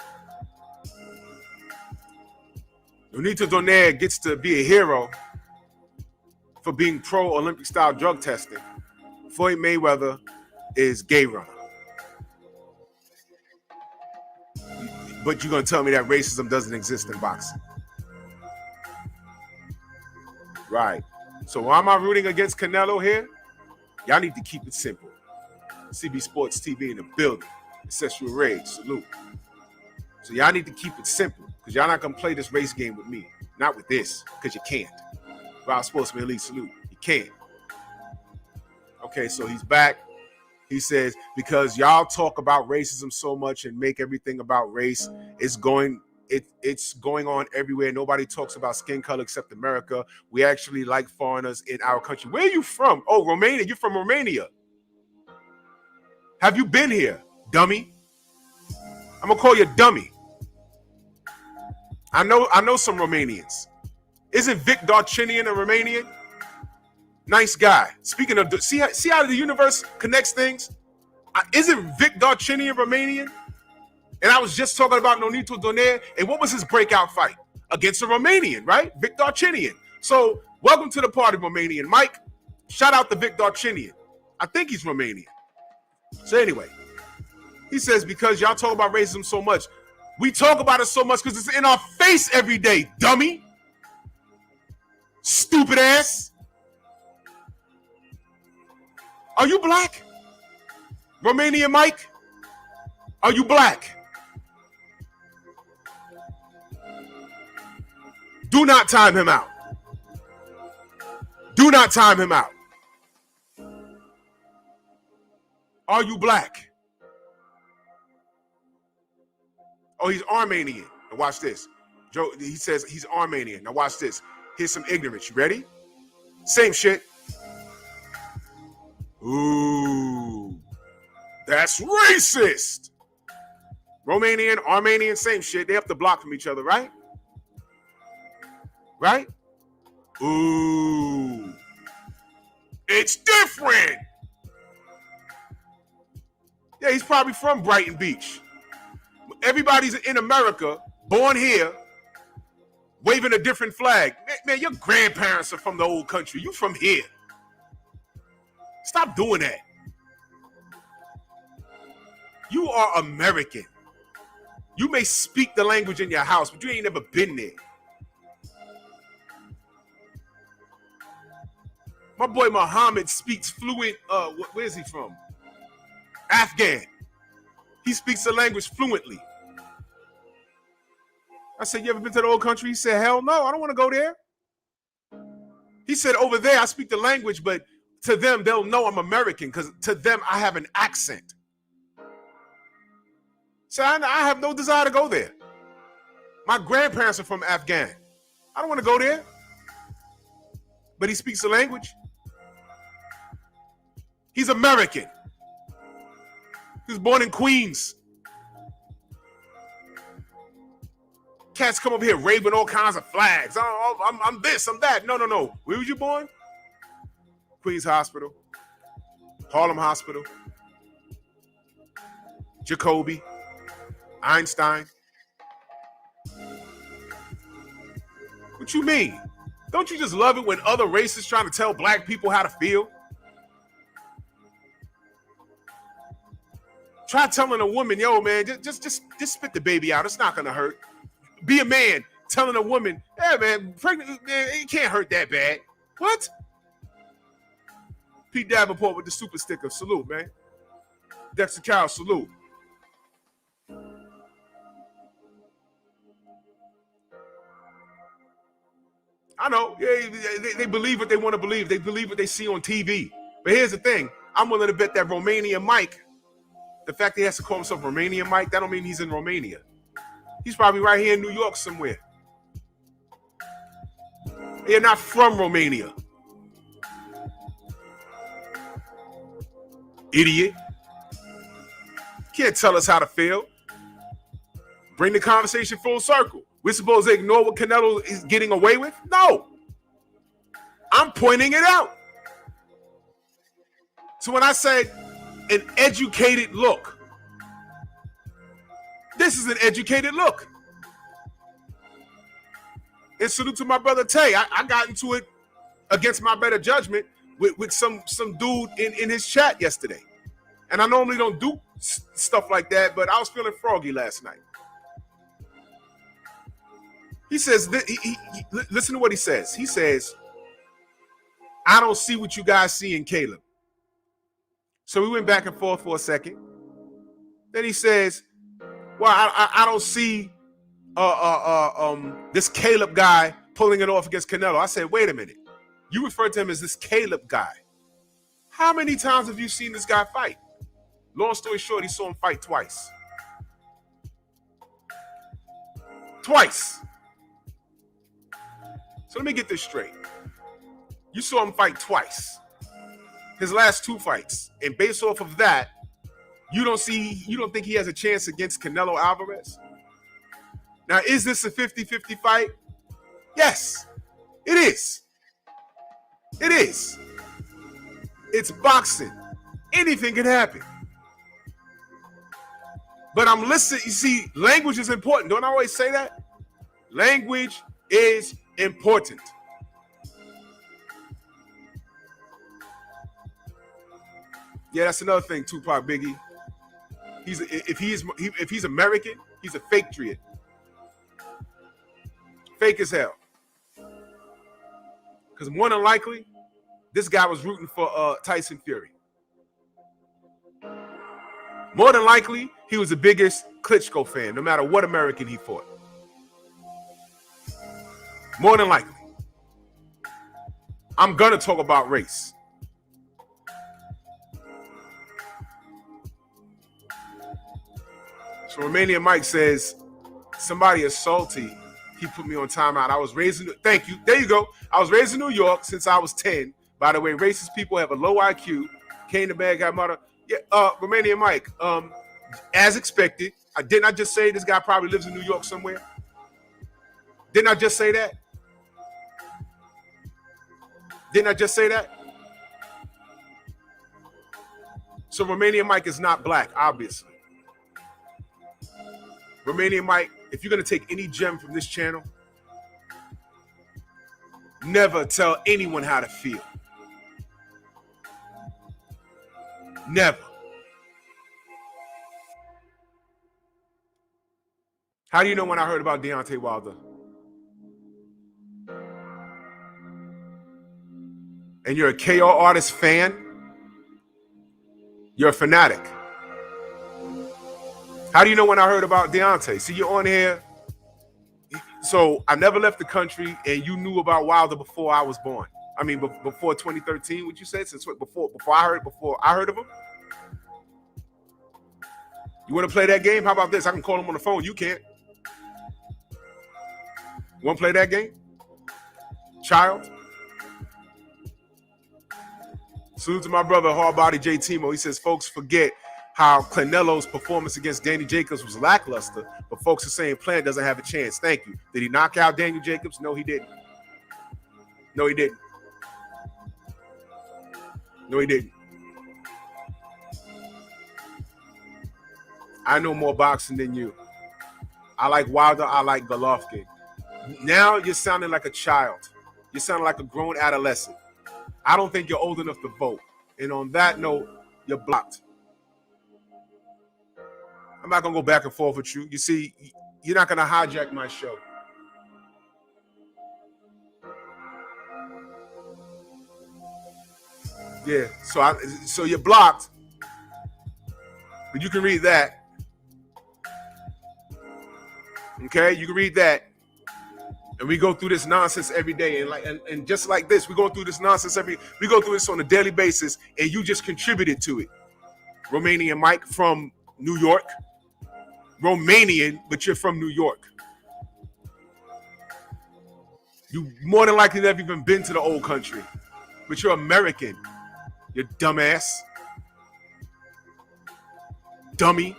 Nonito Donaire gets to be a hero for being pro-Olympic style drug testing. Floyd Mayweather is gay runner. But you're going to tell me that racism doesn't exist in boxing. Right. So why am I rooting against Canelo here? Y'all need to keep it simple. CB Sports TV in the building. Ancestral Rage. Salute. So y'all need to keep it simple because y'all not going to play this race game with me. Not with this because you can't. Rob Sportsman Elite. Salute. You can't. Okay, so he's back. He says, because y'all talk about racism so much and make everything about race, it's going on everywhere. Nobody talks about skin color except America. We actually like foreigners in our country. Where are you from? Oh, Romania. You're from Romania. Have you been here, dummy? I'm gonna call you dummy. I know some Romanians. Isn't Vic Darchinian a Romanian? Nice guy. Speaking of, see how the universe connects things? Isn't Vic Darchinian Romanian? And I was just talking about Nonito Donaire, and what was his breakout fight? Against a Romanian, right? Vic Darchinian. So, welcome to the party, Romanian. Mike, shout out to Vic Darchinian. I think he's Romanian. So anyway, he says, because y'all talk about racism so much, we talk about it so much because it's in our face every day, dummy. Stupid ass. Are you black? Romanian Mike? Are you black? Do not time him out. Do not time him out. Are you black? Oh, he's Armenian. Now watch this. Joe, he says he's Armenian. Now watch this. Here's some ignorance. You ready? Same shit. Ooh, that's racist. Romanian, Armenian, same shit. They up the block from each other, right? Right? Ooh, it's different. Yeah, he's probably from Brighton Beach. Everybody's in America, born here, waving a different flag. Man, your grandparents are from the old country. You from here. Stop doing that. You are American. You may speak the language in your house, but you ain't never been there. My boy Muhammad speaks fluent, where's he from? – Afghan. He speaks the language fluently. I said, you ever been to the old country? He said, hell no, I don't want to go there. He said, over there, I speak the language, but to them, they'll know I'm American because to them, I have an accent. So I have no desire to go there. My grandparents are from Afghan. I don't want to go there. But he speaks the language. He's American. He was born in Queens. Cats come up here raving all kinds of flags. Oh, I'm this, I'm that. No. Where was you born? Queens Hospital. Harlem Hospital. Jacoby. Einstein. What you mean? Don't you just love it when other races trying to tell black people how to feel? Try telling a woman, yo, man, just spit the baby out. It's not gonna hurt. Be a man telling a woman, hey, man, pregnant, man, it can't hurt that bad. What? Pete Davenport with the super sticker. Salute, man. Dexter Carroll, salute. I know, yeah, they believe what they want to believe. They believe what they see on TV. But here's the thing. I'm willing to bet that Romanian Mike, the fact that he has to call himself Romanian Mike, that don't mean he's in Romania. He's probably right here in New York somewhere. You're not from Romania. Idiot. Can't tell us how to feel. Bring the conversation full circle. We're supposed to ignore what Canelo is getting away with? No. I'm pointing it out. So when I said an educated look, this is an educated look. And salute to my brother Tay. I got into it against my better judgment with some dude in his chat yesterday. And I normally don't do stuff like that, but I was feeling froggy last night. He says, listen to what he says. He says, I don't see what you guys see in Caleb. So we went back and forth for a second. Then he says, well, I don't see this Caleb guy pulling it off against Canelo. I said, wait a minute. You referred to him as this Caleb guy. How many times have you seen this guy fight? Long story short, he saw him fight twice. Twice. So let me get this straight. You saw him fight twice. His last two fights. And based off of that, you don't think he has a chance against Canelo Alvarez? Now, is this a 50-50 fight? Yes, it is. It is. It's boxing. Anything can happen. But I'm listening. You see, language is important. Don't I always say that? Language is important. Yeah, that's another thing, Tupac Biggie. If he's American, he's a fake patriot. Fake as hell. Because more than likely, this guy was rooting for Tyson Fury. More than likely, he was the biggest Klitschko fan, no matter what American he fought. More than likely. I'm going to talk about race. So Romanian Mike says, somebody is salty. He put me on timeout. I was raised in, thank you. There you go. I was raised in New York since I was 10. By the way, racist people have a low IQ. Came to bad guy mother. Yeah, Romanian Mike, as expected, didn't I just say this guy probably lives in New York somewhere? Didn't I just say that? Didn't I just say that? So Romanian Mike is not black, obviously. Romanian Mike, if you're going to take any gem from this channel, never tell anyone how to feel. Never. How do you know when I heard about Deontay Wilder? And you're a KR artist fan? You're a fanatic. How do you know when I heard about Deontay? See, you're on here. So I never left the country, and you knew about Wilder before I was born. I mean, before 2013, what you said? Since before I heard of him. You want to play that game? How about this? I can call him on the phone. You can't. You want to play that game? Child? Salute to my brother, Hardbody J. Timo. He says, folks forget how Canelo's performance against Danny Jacobs was lackluster, but folks are saying Plant doesn't have a chance. Thank you. Did he knock out Daniel Jacobs? No, he didn't. No, he didn't. No, he didn't. I know more boxing than you. I like Wilder. I like Golovkin. Now you're sounding like a child. You're sounding like a grown adolescent. I don't think you're old enough to vote. And on that note, you're blocked. I'm not going to go back and forth with you. You see, you're not going to hijack my show. Yeah, so you're blocked. But you can read that. Okay, you can read that. And we go through this nonsense every day, and just like this, we go through this nonsense we go through this on a daily basis, and you just contributed to it. Romanian Mike from New York. Romanian, but you're from New York. You more than likely never even been to the old country, but you're American. You dumbass. Dummy.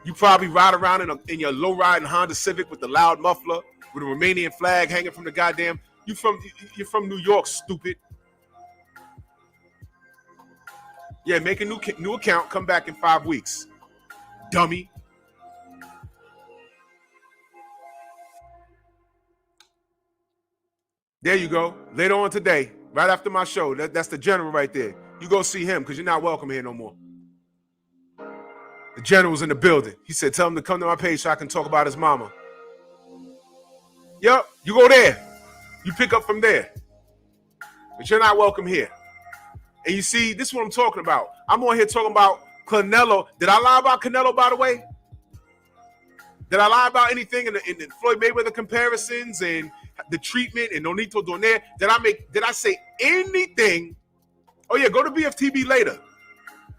You probably ride around in your low-riding Honda Civic with the loud muffler, with a Romanian flag hanging from the goddamn. You're from New York, stupid. Yeah, make a new account. Come back in 5 weeks, dummy. There you go. Later on today, right after my show, that's the general right there. You go see him because you're not welcome here no more. The general's in the building. He said, tell him to come to my page so I can talk about his mama. Yep, you go there. You pick up from there. But you're not welcome here. And you see, this is what I'm talking about. I'm on here talking about Canelo. Did I lie about Canelo, by the way? Did I lie about anything in the Floyd Mayweather comparisons and the treatment and Nonito Donaire? Did I say anything? Oh, yeah, go to BFTB later.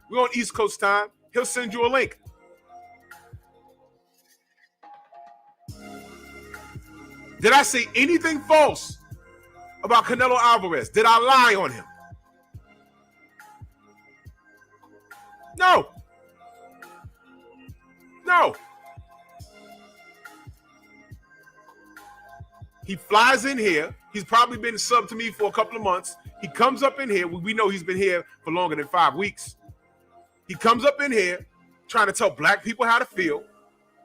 We're on East Coast time. He'll send you a link. Did I say anything false about Canelo Alvarez? Did I lie on him? No. No. He flies in here. He's probably been subbed to me for a couple of months. He comes up in here. We know he's been here for longer than 5 weeks. He comes up in here trying to tell black people how to feel,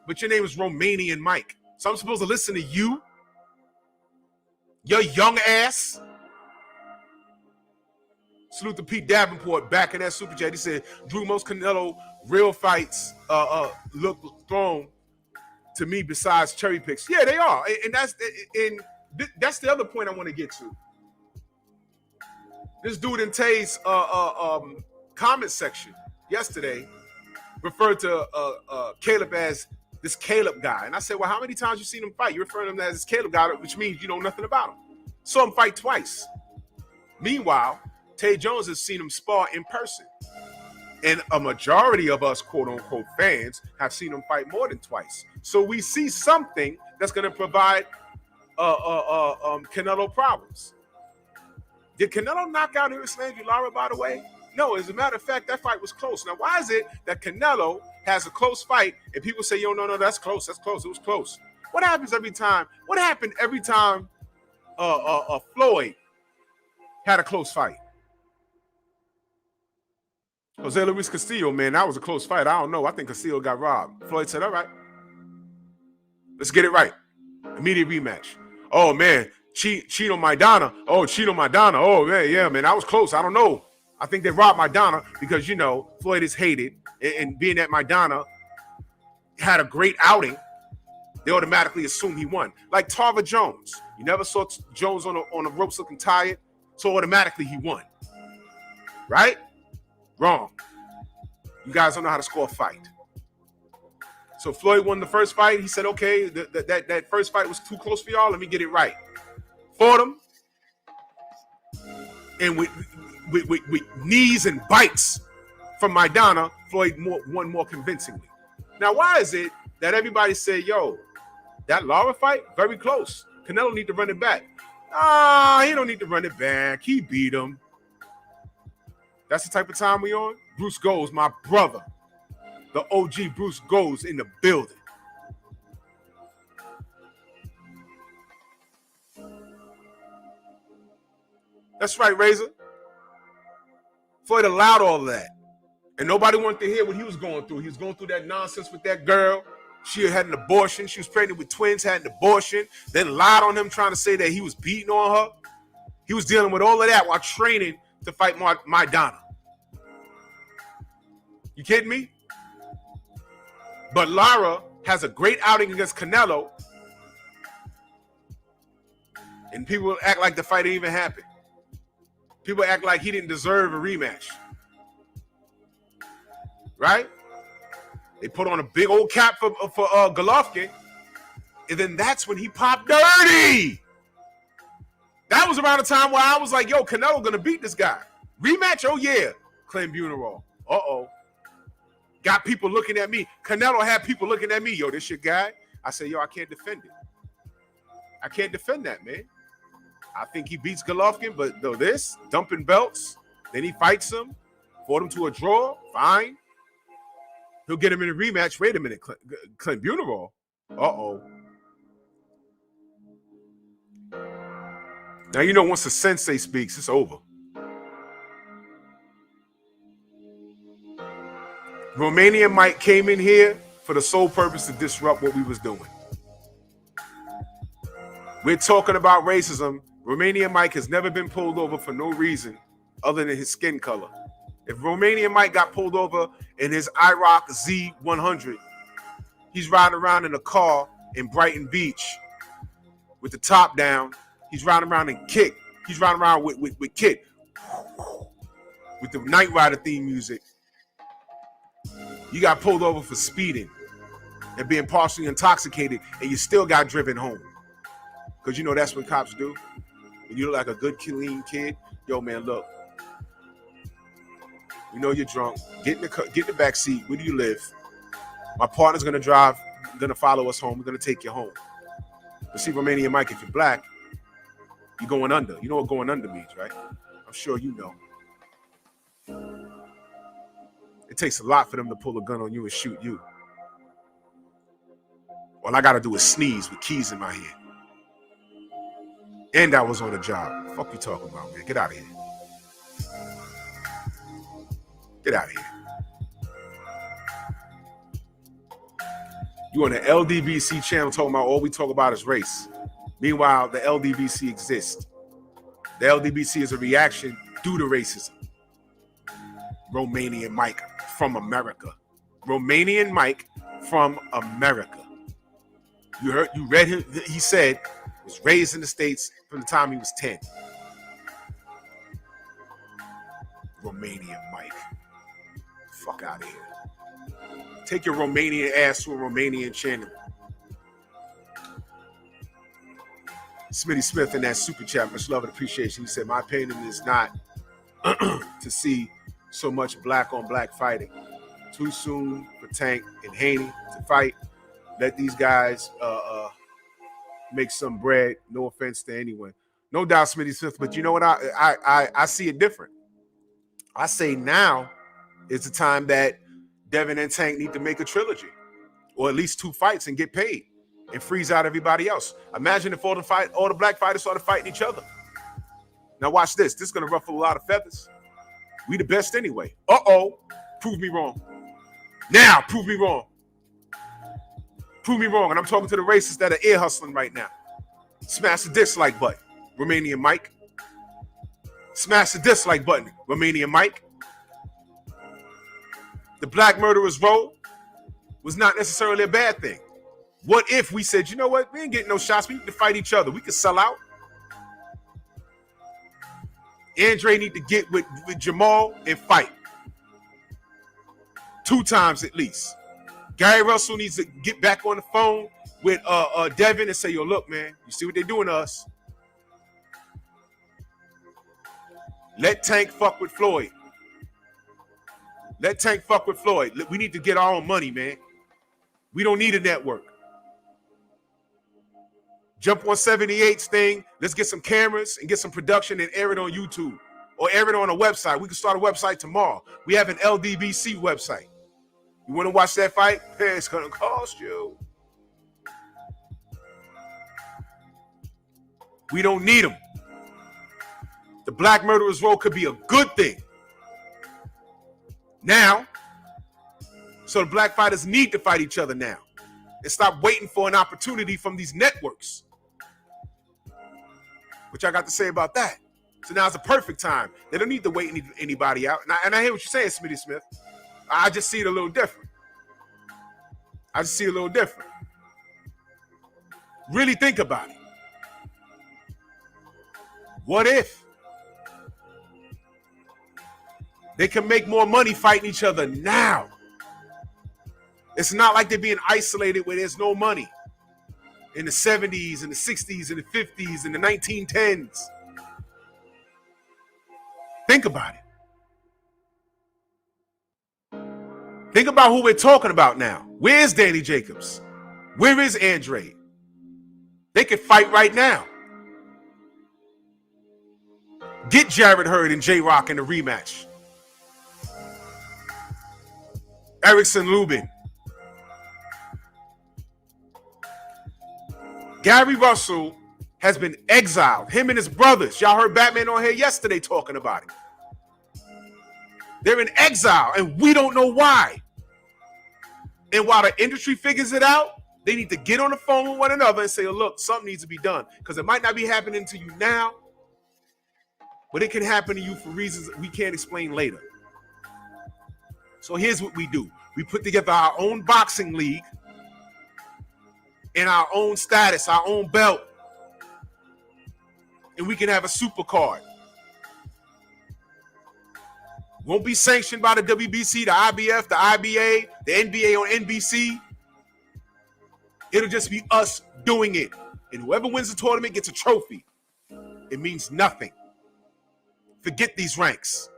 but your name is Romanian Mike. So I'm supposed to listen to you? Your young ass? Salute to Pete Davenport back in that super chat. He said, Drew, most Canelo real fights look thrown to me besides cherry picks. Yeah, they are. And that's the other point I want to get to. This dude in Tay's comment section yesterday referred to Caleb as this Caleb guy. And I said, well, how many times you seen him fight? You're referring to him as this Caleb guy, which means you know nothing about him. Saw him fight twice. Meanwhile, Tay Jones has seen him spar in person. And a majority of us, quote unquote, fans have seen him fight more than twice. So we see something that's going to provide Canelo problems. Did Canelo knock out Erislandy Lara, by the way? No, as a matter of fact, that fight was close. Now, why is it that Canelo has a close fight and people say, yo, no, that's close, it was close? What happens every time? What happened every time Floyd had a close fight? Jose Luis Castillo, man, that was a close fight. I don't know. I think Castillo got robbed. Floyd said, all right, let's get it right. Immediate rematch. Oh, man, Chino Maidana. Oh, Chino Maidana. Oh, yeah, man, that was close. I don't know. I think they robbed Maidana because, you know, Floyd is hated. And being that Maidana had a great outing, they automatically assume he won. Like Tarver Jones. You never saw Jones on the ropes looking tired, so automatically he won. Right? Wrong. You guys don't know how to score a fight. So Floyd won the first fight. He said, okay, that first fight was too close for y'all. Let me get it right. Fought him. And with knees and bites from Maidana, Floyd won more convincingly. Now, why is it that everybody say, yo, that Lara fight, very close. Canelo need to run it back. He don't need to run it back. He beat him. That's the type of time we on. Bruce Goes, my brother. The OG Bruce Goes in the building. That's right, Razor. Floyd allowed all of that. And nobody wanted to hear what he was going through. He was going through that nonsense with that girl. She had an abortion. She was pregnant with twins, had an abortion, then lied on him trying to say that he was beating on her. He was dealing with all of that while training to fight Maidana. You kidding me? But Lara has a great outing against Canelo, and people act like the fight didn't even happen. People act like he didn't deserve a rematch. Right? They put on a big old cap for Golovkin, and then that's when he popped dirty. That was around the time where I was like, yo, Canelo gonna beat this guy. Rematch? Oh, yeah. Clenbuterol. Uh-oh. Got people looking at me. Canelo had people looking at me. Yo, this your guy? I said, yo, I can't defend it. I can't defend that, man. I think he beats Golovkin, but though this, dumping belts, then he fights him, fought him to a draw, fine. He'll get him in a rematch. Wait a minute, Clenbuterol. Uh-oh. Now, you know, once the sensei speaks, it's over. Romanian Mike came in here for the sole purpose to disrupt what we was doing. We're talking about racism. Romanian Mike has never been pulled over for no reason other than his skin color. If Romanian Mike got pulled over in his IROC Z100, he's riding around in a car in Brighton Beach with the top down. He's riding around in Kick. He's riding around with Kit with the Knight Rider theme music. You got pulled over for speeding and being partially intoxicated, and you still got driven home. Because you know that's what cops do. When you look like a good, clean kid, yo, man, look. You know you're drunk. Get in the back seat. Where do you live? My partner's gonna drive. Gonna follow us home. We're gonna take you home. But see, Romanian Mike, if you're black, you're going under. You know what going under means, right? I'm sure you know. It takes a lot for them to pull a gun on you and shoot you. All I gotta do is sneeze with keys in my hand. And I was on the job. Fuck you talking about, man? Get out of here. Get out of here. You on the LDBC channel talking about all we talk about is race. Meanwhile, the LDBC exists. The LDBC is a reaction due to racism. Romanian Mike from America. Romanian Mike from America. You read him. He said was raised in the States from the time he was 10. Romanian Mike. Fuck out of here. Take your Romanian ass to a Romanian channel. Smitty Smith in that super chat, much love and appreciation. He said, my opinion is not to see so much black on black fighting. Too soon for Tank and Haney to fight. Let these guys make some bread. No offense to anyone. No doubt, Smitty Smith, but you know what? I see it different. I say now is the time that Devin and Tank need to make a trilogy, or at least 2 fights and get paid and freeze out everybody else. Imagine if all the black fighters started fighting each other. Now watch this. This is going to ruffle a lot of feathers. We the best anyway. Uh-oh. Prove me wrong. Now, prove me wrong. Prove me wrong. And I'm talking to the racists that are ear hustling right now. Smash the dislike button, Romanian Mike. Smash the dislike button, Romanian Mike. The black murderer's role was not necessarily a bad thing. What if we said, you know what? We ain't getting no shots. We need to fight each other. We can sell out. Andre need to get with Jamal and fight. 2 times at least. Gary Russell needs to get back on the phone with Devin and say, yo, look, man, you see what they're doing to us? Let Tank fuck with Floyd. Let Tank fuck with Floyd. We need to get our own money, man. We don't need a network. Jump on 78's thing. Let's get some cameras and get some production and air it on YouTube or air it on a website. We can start a website tomorrow. We have an LDBC website. You want to watch that fight? Hey, it's going to cost you. We don't need them. The Black Murderers Row could be a good thing. Now, so the black fighters need to fight each other now and stop waiting for an opportunity from these networks. What y'all got to say about that? So now's the perfect time. They don't need to wait anybody out. And I hear what you're saying, Smitty Smith. I just see it a little different. Really think about it. What if they can make more money fighting each other now? It's not like they're being isolated where there's no money in the 70s and the 60s and the 50s and the 1910s. Think about it. Think about who we're talking about now. Where's Danny Jacobs? Where is Andre? They could fight right now. Get Jared Hurd and J-Rock in the rematch. Erickson Lubin. Gary Russell has been exiled. Him and his brothers. Y'all heard Batman on here yesterday talking about it. They're in exile, and we don't know why. And while the industry figures it out, they need to get on the phone with one another and say, oh, look, something needs to be done. Because it might not be happening to you now, but it can happen to you for reasons we can't explain later. So here's what we do. We put together our own boxing league and our own status, our own belt. And we can have a super card. Won't be sanctioned by the WBC, the IBF, the IBA, the NBA on NBC. It'll just be us doing it. And whoever wins the tournament gets a trophy. It means nothing. Forget these ranks.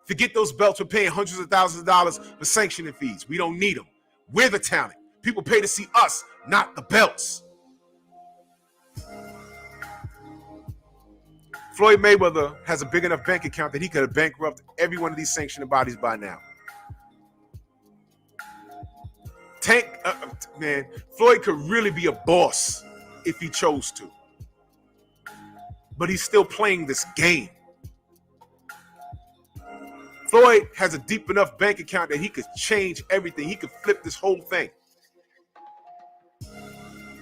Forget those belts. We're paying hundreds of thousands of dollars for sanctioning fees. We don't need them. We're the talent. People pay to see us, not the belts. Floyd Mayweather has a big enough bank account that he could have bankrupted every one of these sanctioning bodies by now. Man, Floyd could really be a boss if he chose to. But he's still playing this game. Floyd has a deep enough bank account that he could change everything. He could flip this whole thing.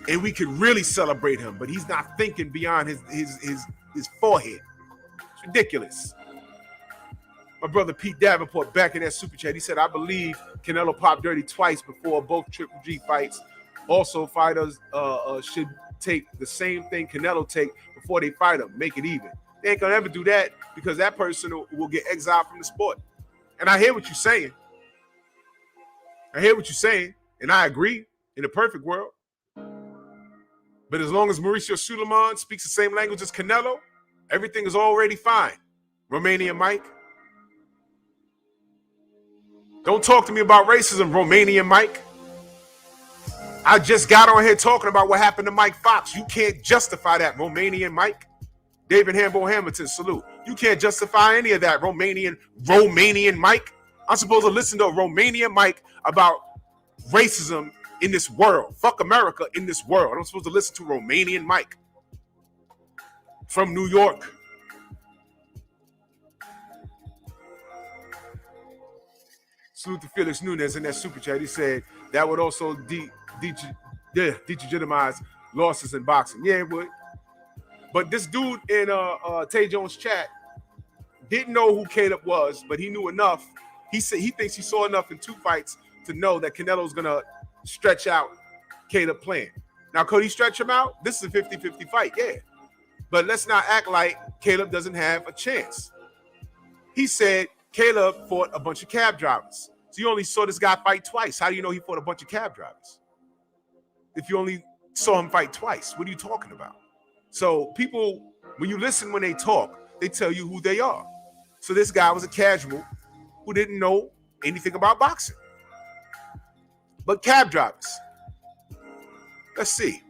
And we could really celebrate him, but he's not thinking beyond his forehead. It's ridiculous. My brother Pete Davenport back in that super chat, he said, I believe Canelo popped dirty twice before both Triple G fights. Also, fighters should take the same thing Canelo take before they fight him. Make it even. They ain't gonna ever do that because that person will get exiled from the sport. And I hear what you're saying. And I agree in a perfect world. But as long as Mauricio Suleiman speaks the same language as Canelo, everything is already fine. Romanian Mike. Don't talk to me about racism, Romanian Mike. I just got on here talking about what happened to Mike Fox. You can't justify that, Romanian Mike. David Hambo Hamilton, salute. You can't justify any of that, Romanian Mike. I'm supposed to listen to a Romanian Mike about racism in this world. Fuck America in this world. I'm supposed to listen to Romanian Mike from New York. Salute to Felix Nunez in that super chat. He said that would also delegitimize losses in boxing. Yeah, it would. But this dude in Tay Jones' chat didn't know who Caleb was, but he knew enough. He said he thinks he saw enough in two fights to know that Canelo's gonna stretch out Caleb playing. Now, could he stretch him out? This is a 50-50 fight, yeah. But let's not act like Caleb doesn't have a chance. He said Caleb fought a bunch of cab drivers. So you only saw this guy fight twice. How do you know he fought a bunch of cab drivers? If you only saw him fight twice, what are you talking about? So people, when you listen when they talk, they tell you who they are. So this guy was a casual who didn't know anything about boxing. But cab drivers. Let's see.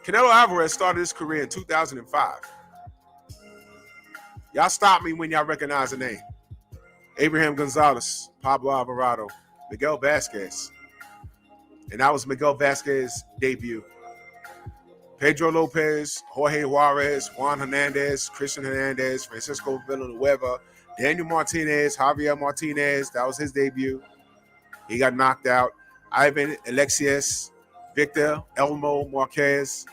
Canelo Alvarez started his career in 2005. Y'all stop me when y'all recognize the name. Abraham Gonzalez, Pablo Alvarado, Miguel Vasquez. And that was Miguel Vasquez's debut. Pedro Lopez, Jorge Juarez, Juan Hernandez, Christian Hernandez, Francisco Villanueva, Daniel Martinez, Javier Martinez. That was his debut. He got knocked out. Ivan Alexius, Victor Elmo Marquez,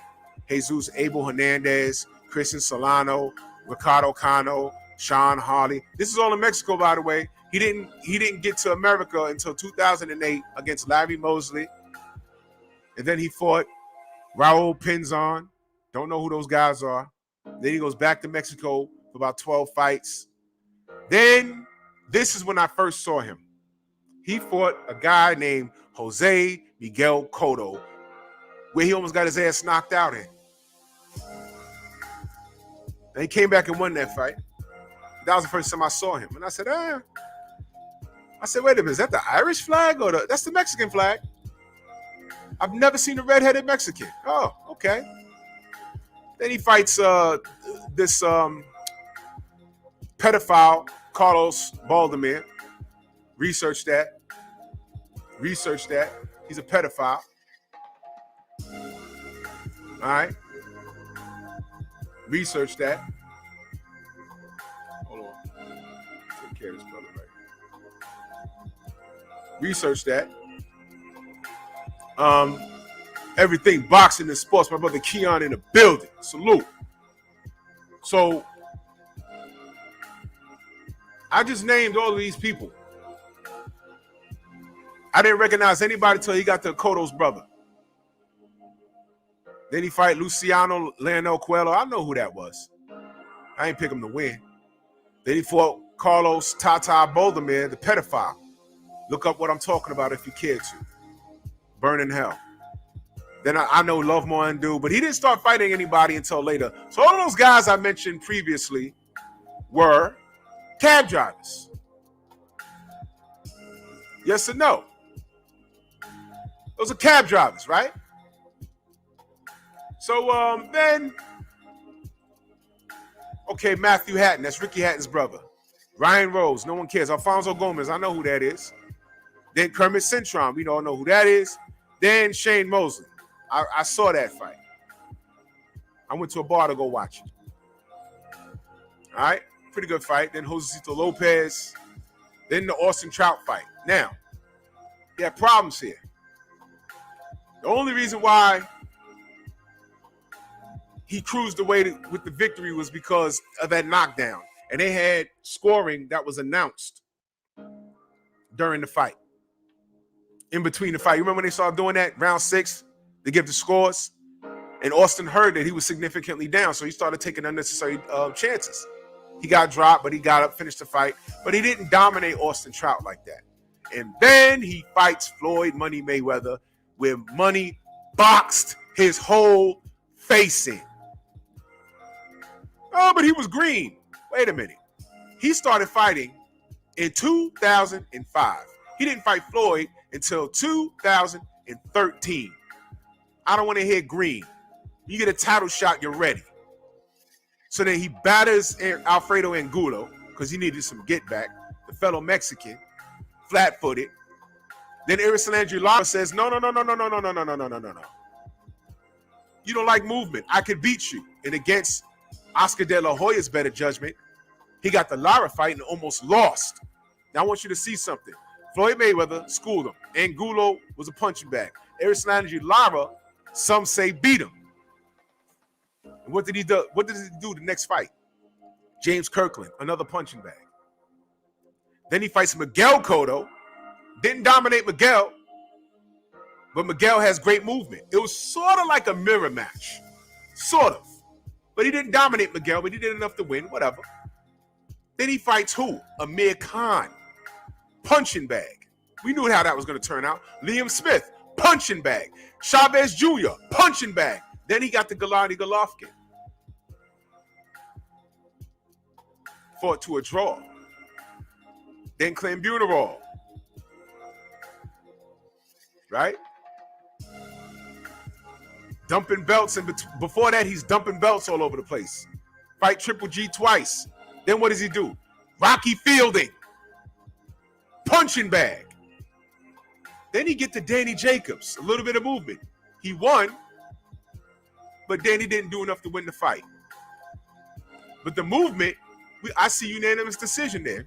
Jesus Abel Hernandez, Christian Solano, Ricardo Cano, Sean Harley. This is all in Mexico, by the way. He didn't get to America until 2008 against Larry Mosley. And then he fought Raul Pinzon. Don't know who those guys are. Then he goes back to Mexico for about 12 fights. Then this is when I first saw him. He fought a guy named Jose Miguel Cotto, where he almost got his ass knocked out in. Then he came back and won that fight. That was the first time I saw him. And I said, wait a minute, is that the Irish flag or that's the Mexican flag? I've never seen a redheaded Mexican. Oh, okay. Then he fights this pedophile, Carlos Baldomir. Research that. He's a pedophile. All right. Research that. Hold on. Take care of this brother right here. Research that. Everything boxing and sports. My brother Keon in the building. Salute. So I just named all of these people. I didn't recognize anybody until he got to Cotto's brother. Then he fight Luciano Leonel Coelho. I know who that was. I ain't pick him to win. Then he fought Carlos Tata Baldomir, the pedophile. Look up what I'm talking about if you care to. Burn in hell. Then I know Love Moandu, but he didn't start fighting anybody until later. So all of those guys I mentioned previously were cab drivers. Yes or no? Those are cab drivers, right? So then, okay, Matthew Hatton, that's Ricky Hatton's brother. Ryan Rose, no one cares. Alfonso Gomez, I know who that is. Then Kermit Cintron, we don't know who that is. Then Shane Mosley. I saw that fight. I went to a bar to go watch it. All right, pretty good fight. Then Josecito Lopez. Then the Austin Trout fight. Now, he had problems here. The only reason why he cruised away with the victory was because of that knockdown. And they had scoring that was announced during the fight. In between the fight. You remember when they started doing that? Round 6, they give the scores. And Austin heard that he was significantly down, so he started taking unnecessary chances. He got dropped, but he got up, finished the fight. But he didn't dominate Austin Trout like that. And then he fights Floyd Money Mayweather, where Money boxed his whole face in. Oh, but he was green. Wait a minute. He started fighting in 2005. He didn't fight Floyd until 2013. I don't want to hear green. You get a title shot, you're ready. So then he batters Alfredo Angulo because he needed some get back, the fellow Mexican, flat-footed. Then Erisalandri Lara says, no. You don't like movement. I could beat you. And against Oscar De La Hoya's better judgment, he got the Lara fight and almost lost. Now I want you to see something. Floyd Mayweather schooled him. Angulo was a punching bag. Erisalandri Lara, some say, beat him. And what did he do? What did he do the next fight? James Kirkland, another punching bag. Then he fights Miguel Cotto. Didn't dominate Miguel, but Miguel has great movement. It was sort of like a mirror match. Sort of. But he didn't dominate Miguel, but he did enough to win, whatever. Then he fights who? Amir Khan. punching bag. We knew how that was going to turn out. Liam Smith, punching bag. Chavez Jr., punching bag. Then he got the Gennady Golovkin. Fought to a draw. Then Clenbuterol. Right? Dumping belts, and before that, he's dumping belts all over the place. Fight Triple G twice. Then what does he do? Rocky Fielding. Punching bag. Then he get to Danny Jacobs. A little bit of movement. He won, but Danny didn't do enough to win the fight. But the movement, I see unanimous decision there.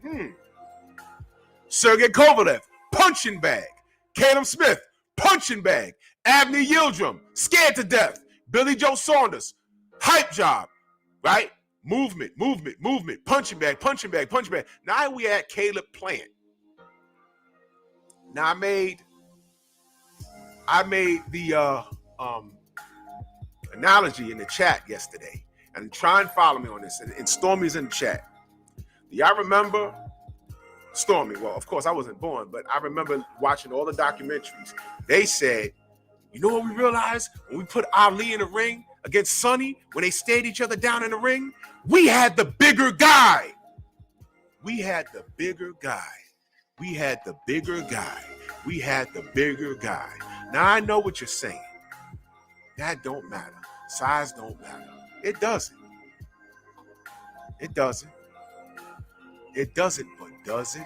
Sergey Kovalev, punching bag. Caleb Smith, punching bag. Avni Yildirim, scared to death. Billy Joe Saunders, hype job, right? Movement, punching bag. Now we at Caleb Plant. Now I made the analogy in the chat yesterday, and try and follow me on this. And Stormy's in the chat. Do y'all remember Stormy? Well, of course I wasn't born, but I remember watching all the documentaries. They said, you know what we realized when we put Ali in the ring against Sonny, when they stayed each other down in the ring? We had the bigger guy. Now I know what you're saying. That don't matter. Size don't matter. It doesn't. But does it?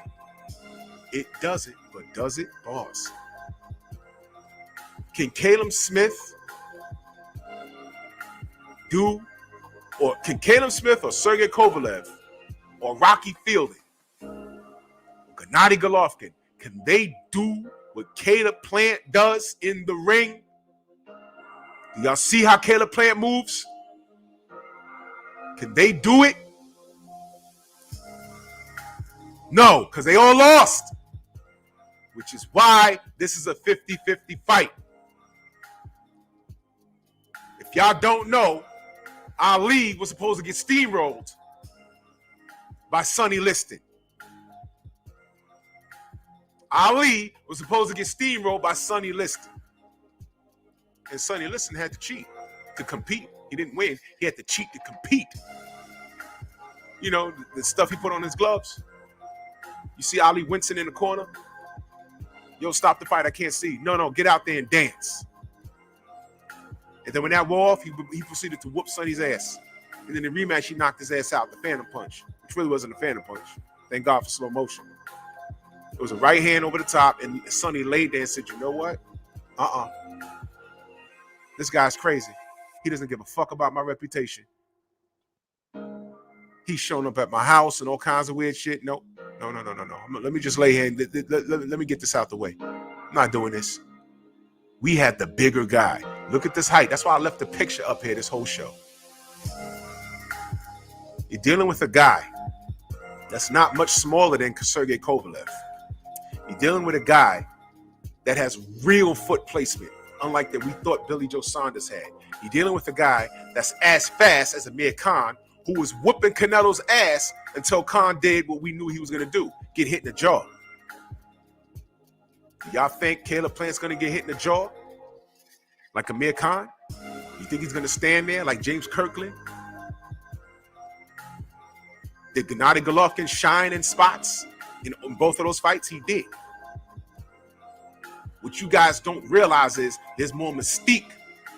It doesn't, but does it? Boss. Can Caleb Smith or Sergey Kovalev or Rocky Fielding, Gennady Golovkin, can they do what Caleb Plant does in the ring? Do y'all see how Caleb Plant moves? Can they do it? No, because they all lost. Which is why this is a 50-50 fight. If y'all don't know, Ali was supposed to get steamrolled by Sonny Liston. Ali was supposed to get steamrolled by Sonny Liston. And Sonny Liston had to cheat to compete. He didn't win. He had to cheat to compete. You know, the stuff he put on his gloves. You see Ali wincing in the corner? Yo, stop the fight. I can't see. No, get out there and dance. And then when that wore off, he proceeded to whoop Sonny's ass. And then in the rematch, he knocked his ass out, the phantom punch, which really wasn't a phantom punch. Thank God for slow motion. It was a right hand over the top, and Sonny laid there and said, you know what? This guy's crazy. He doesn't give a fuck about my reputation. He's shown up at my house and all kinds of weird shit. No. Let me just lay here and let me get this out the way. I'm not doing this. We had the bigger guy. Look at this height. That's why I left the picture up here this whole show. You're dealing with a guy that's not much smaller than Sergey Kovalev. You're dealing with a guy that has real foot placement, unlike that we thought Billy Joe Saunders had. You're dealing with a guy that's as fast as Amir Khan, who was whooping Canelo's ass until Khan did what we knew he was going to do, get hit in the jaw. Y'all think Caleb Plant's going to get hit in the jaw like Amir Khan? You think he's going to stand there like James Kirkland? Did Gennady Golovkin shine in spots in both of those fights? He did. What you guys don't realize is there's more mystique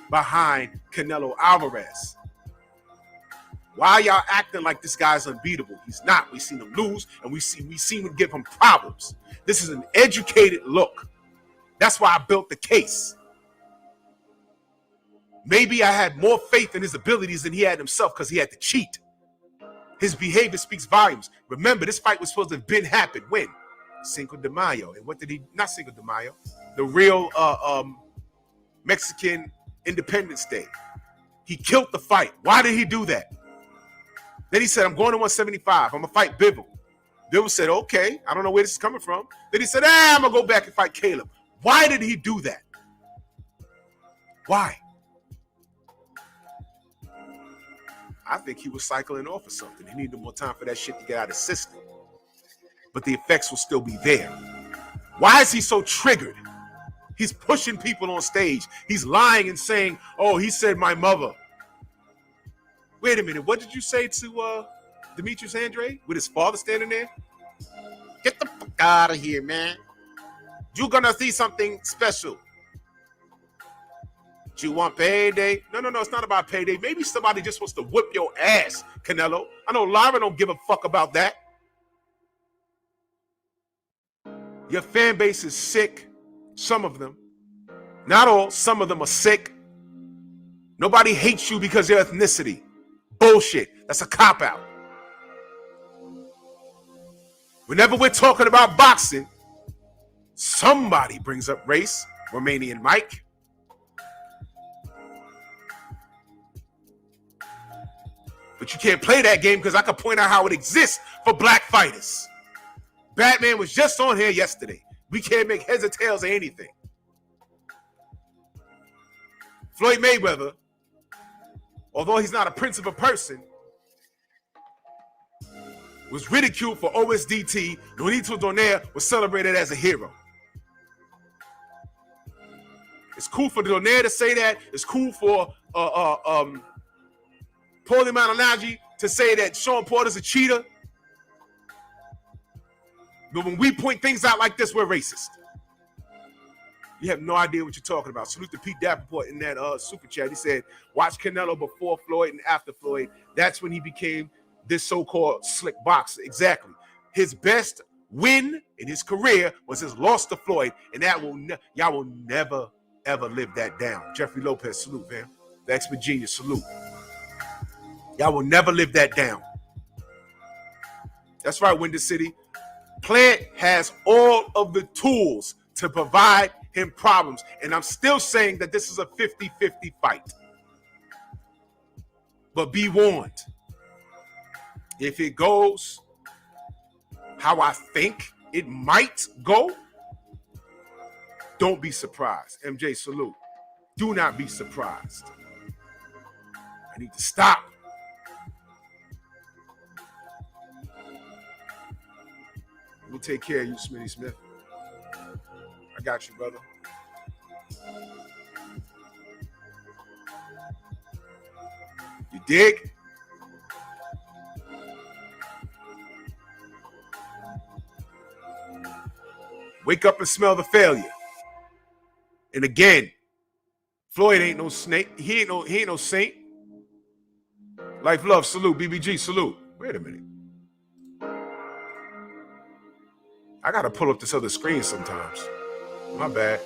behind Canelo Alvarez. Why y'all acting like this guy's unbeatable? He's not. We've seen him lose, and we seen him give him problems. This is an educated look. That's why I built the case. Maybe I had more faith in his abilities than he had himself because he had to cheat. His behavior speaks volumes. Remember, this fight was supposed to have happened when? Cinco de Mayo. And what did he, not Cinco de Mayo, the real Mexican Independence Day. He killed the fight. Why did he do that? Then he said, I'm going to 175. I'm going to fight Bivol. Bivol said, okay, I don't know where this is coming from. Then he said, I'm going to go back and fight Caleb. Why did he do that? Why? I think he was cycling off or something. He needed more time for that shit to get out of his system. but the effects will still be there. Why is he so triggered? He's pushing people on stage. He's lying and saying, oh, he said my mother. Wait a minute. What did you say to Demetrius Andre with his father standing there? Get the fuck out of here, man. You're going to see something special. Do you want payday? No, it's not about payday. Maybe somebody just wants to whip your ass, Canelo. I know Lara don't give a fuck about that. Your fan base is sick. Some of them. Not all. Some of them are sick. Nobody hates you because of your ethnicity. Bullshit. That's a cop-out. Whenever we're talking about boxing, somebody brings up race. Romanian Mike. But you can't play that game because I can point out how it exists for black fighters. Batman was just on here yesterday. We can't make heads or tails of anything. Floyd Mayweather, although he's not a prince of a person, was ridiculed for OSDT. Nonito Donaire was celebrated as a hero. It's cool for Donaire to say that. It's cool for Paulie Malignaggi to say that Sean Porter's a cheater. But when we point things out like this, we're racist. You have no idea what you're talking about. Salute to Pete Davenport in that super chat. He said, watch Canelo before Floyd and after Floyd. That's when he became this so-called slick boxer. Exactly. His best win in his career was his loss to Floyd, and that y'all will never, ever live that down. Jeffrey Lopez, salute, man. The expert genius, salute. Y'all will never live that down. That's right, Windy City. Plant has all of the tools to provide him problems. And I'm still saying that this is a 50-50 fight. But be warned. If it goes how I think it might go, don't be surprised. MJ, salute. Do not be surprised. I need to stop. Let me take care of you, Smitty Smith. I got you, brother. You dig? Wake up and smell the failure. And again, Floyd ain't no snake. He ain't no saint. Life, love, salute. BBG, salute. Wait a minute. I gotta pull up this other screen sometimes. My bad.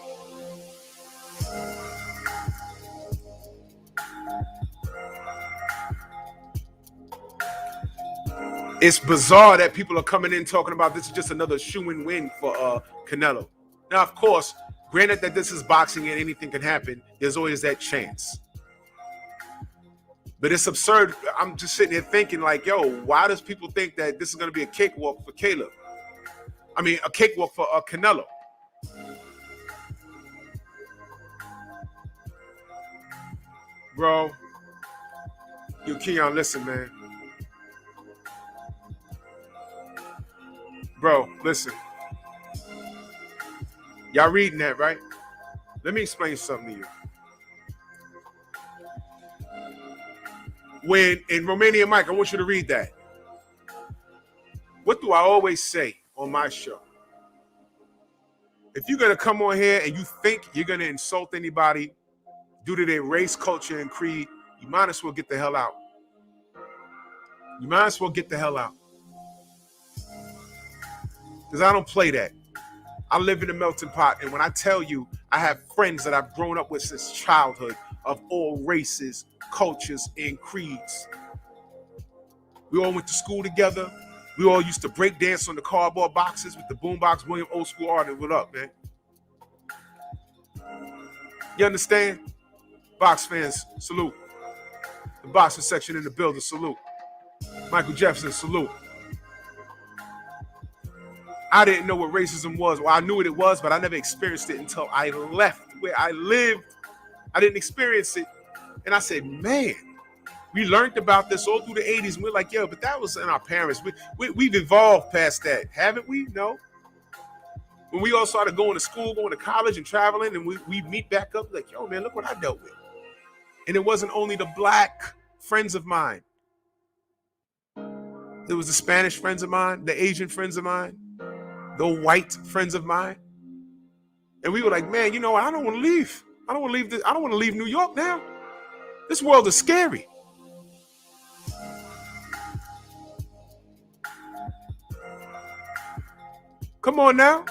It's bizarre that people are coming in talking about this is just another shoe-in win for Canelo. Now, of course, granted that this is boxing and anything can happen, there's always that chance. But it's absurd. I'm just sitting here thinking like, yo, why does people think that this is going to be a cakewalk for Caleb? I mean, a cakewalk for Canelo. Bro, you Keon, listen, man. Bro, listen. Y'all reading that, right? Let me explain something to you. When in Romanian Mike, I want you to read that. What do I always say on my show? If you're going to come on here and you think you're going to insult anybody due to their race, culture, and creed, you might as well get the hell out. You might as well get the hell out. Because I don't play that. I live in a melting pot. And when I tell you, I have friends that I've grown up with since childhood of all races, cultures, and creeds. We all went to school together. We all used to break dance on the cardboard boxes with the boombox William Old School artist. What up, man? You understand? Box fans, salute. The boxing section in the building, salute. Michael Jefferson, salute. I didn't know what racism was. Well, I knew what it was, but I never experienced it until I left where I lived. I didn't experience it. And I said, man, We learned about this all through the 80s, and we're like, yo, but that was in our parents. We've evolved past that, haven't we? No. When we all started going to school, going to college and traveling, and we meet back up like, yo, man, look what I dealt with. And it wasn't only the black friends of mine. There was the Spanish friends of mine, the Asian friends of mine, the white friends of mine. And we were like, man, you know what? I don't want to leave. I don't want to leave this. I don't want to leave New York now. This world is scary. Come on now.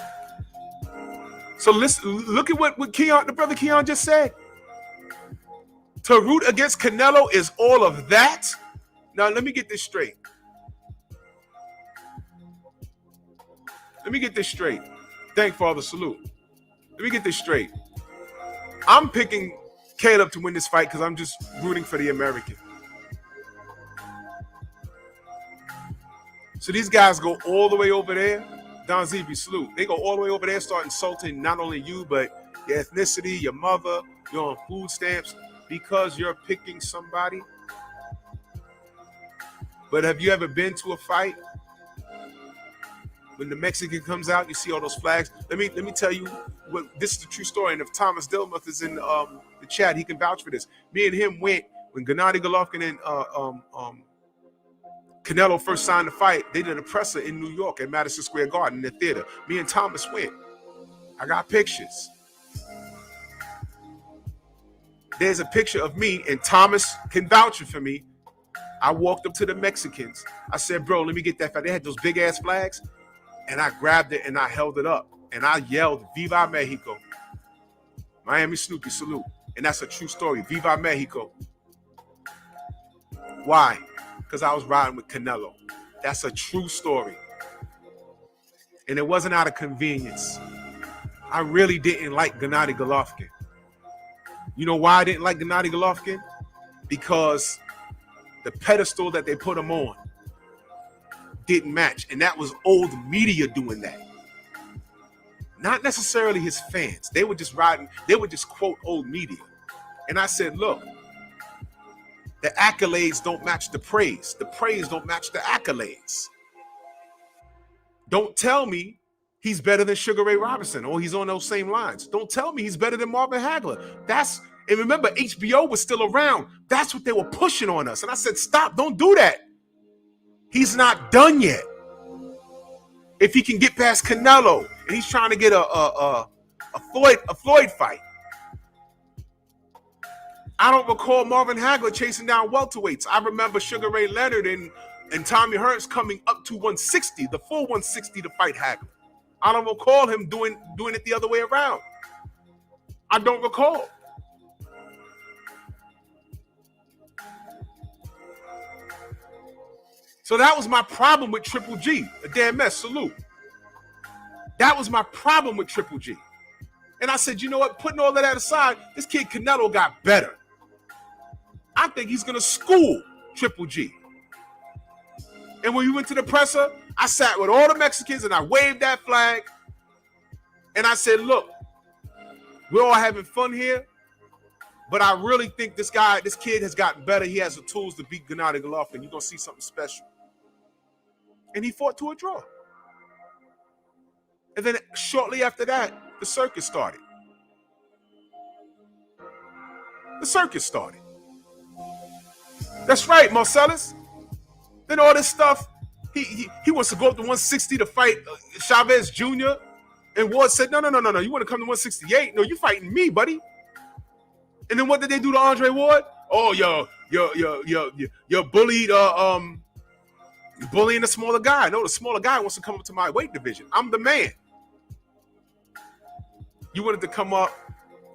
So listen, look at what Keon, the brother Keon just said. To root against Canelo is all of that. Now let me get this straight. Let me get this straight. Thank Father, salute. Let me get this straight. I'm picking Caleb to win this fight because I'm just rooting for the American. So these guys go all the way over there. Don Zeeby, salute. They go all the way over there, start insulting not only you, but your ethnicity, your mother, you're on food stamps because you're picking somebody. But have you ever been to a fight? When the Mexican comes out, you see all those flags. Let me tell you what this is the true story. And if Thomas Dilmuth is in the chat, he can vouch for this. Me and him went when Gennady Golovkin and Canelo first signed the fight. They did a presser in New York at Madison Square Garden in the theater. Me and Thomas went. I got pictures. There's a picture of me, and Thomas can vouch for me. I walked up to the Mexicans. I said, bro, let me get that fight. They had those big ass flags. And I grabbed it and I held it up. And I yelled, Viva Mexico. Miami Snoopy, salute. And that's a true story. Viva Mexico. Why? Because I was riding with Canelo. That's a true story. And it wasn't out of convenience. I really didn't like Gennady Golovkin. You know why I didn't like Gennady Golovkin? Because the pedestal that they put him on didn't match. And that was old media doing that. Not necessarily his fans. They were just riding, they would just quote old media. And I said, look, the accolades don't match the praise. The praise don't match the accolades. Don't tell me he's better than Sugar Ray Robinson or he's on those same lines. Don't tell me he's better than Marvin Hagler. And remember, HBO was still around. That's what they were pushing on us. And I said, stop, don't do that. He's not done yet. If he can get past Canelo and he's trying to get a Floyd fight. I don't recall Marvin Hagler chasing down welterweights. I remember Sugar Ray Leonard and Tommy Hearns coming up to 160, the full 160 to fight Hagler. I don't recall him doing it the other way around. I don't recall. So that was my problem with Triple G. A damn mess, salute. That was my problem with Triple G. And I said, you know what? Putting all of that aside, this kid Canelo got better. I think he's going to school Triple G. And when we went to the presser, I sat with all the Mexicans and I waved that flag. And I said, look, we're all having fun here. But I really think this kid has gotten better. He has the tools to beat Gennady Golovkin. You're going to see something special. And he fought to a draw. And then shortly after that, the circus started. The circus started. That's right, Marcellus. Then all this stuff, he wants to go up to 160 to fight Chavez Jr. And Ward said, no. You want to come to 168? No, you fighting me, buddy. And then what did they do to Andre Ward? Oh, you're bullied, bullying the smaller guy. No, the smaller guy wants to come up to my weight division. I'm the man. You wanted to come up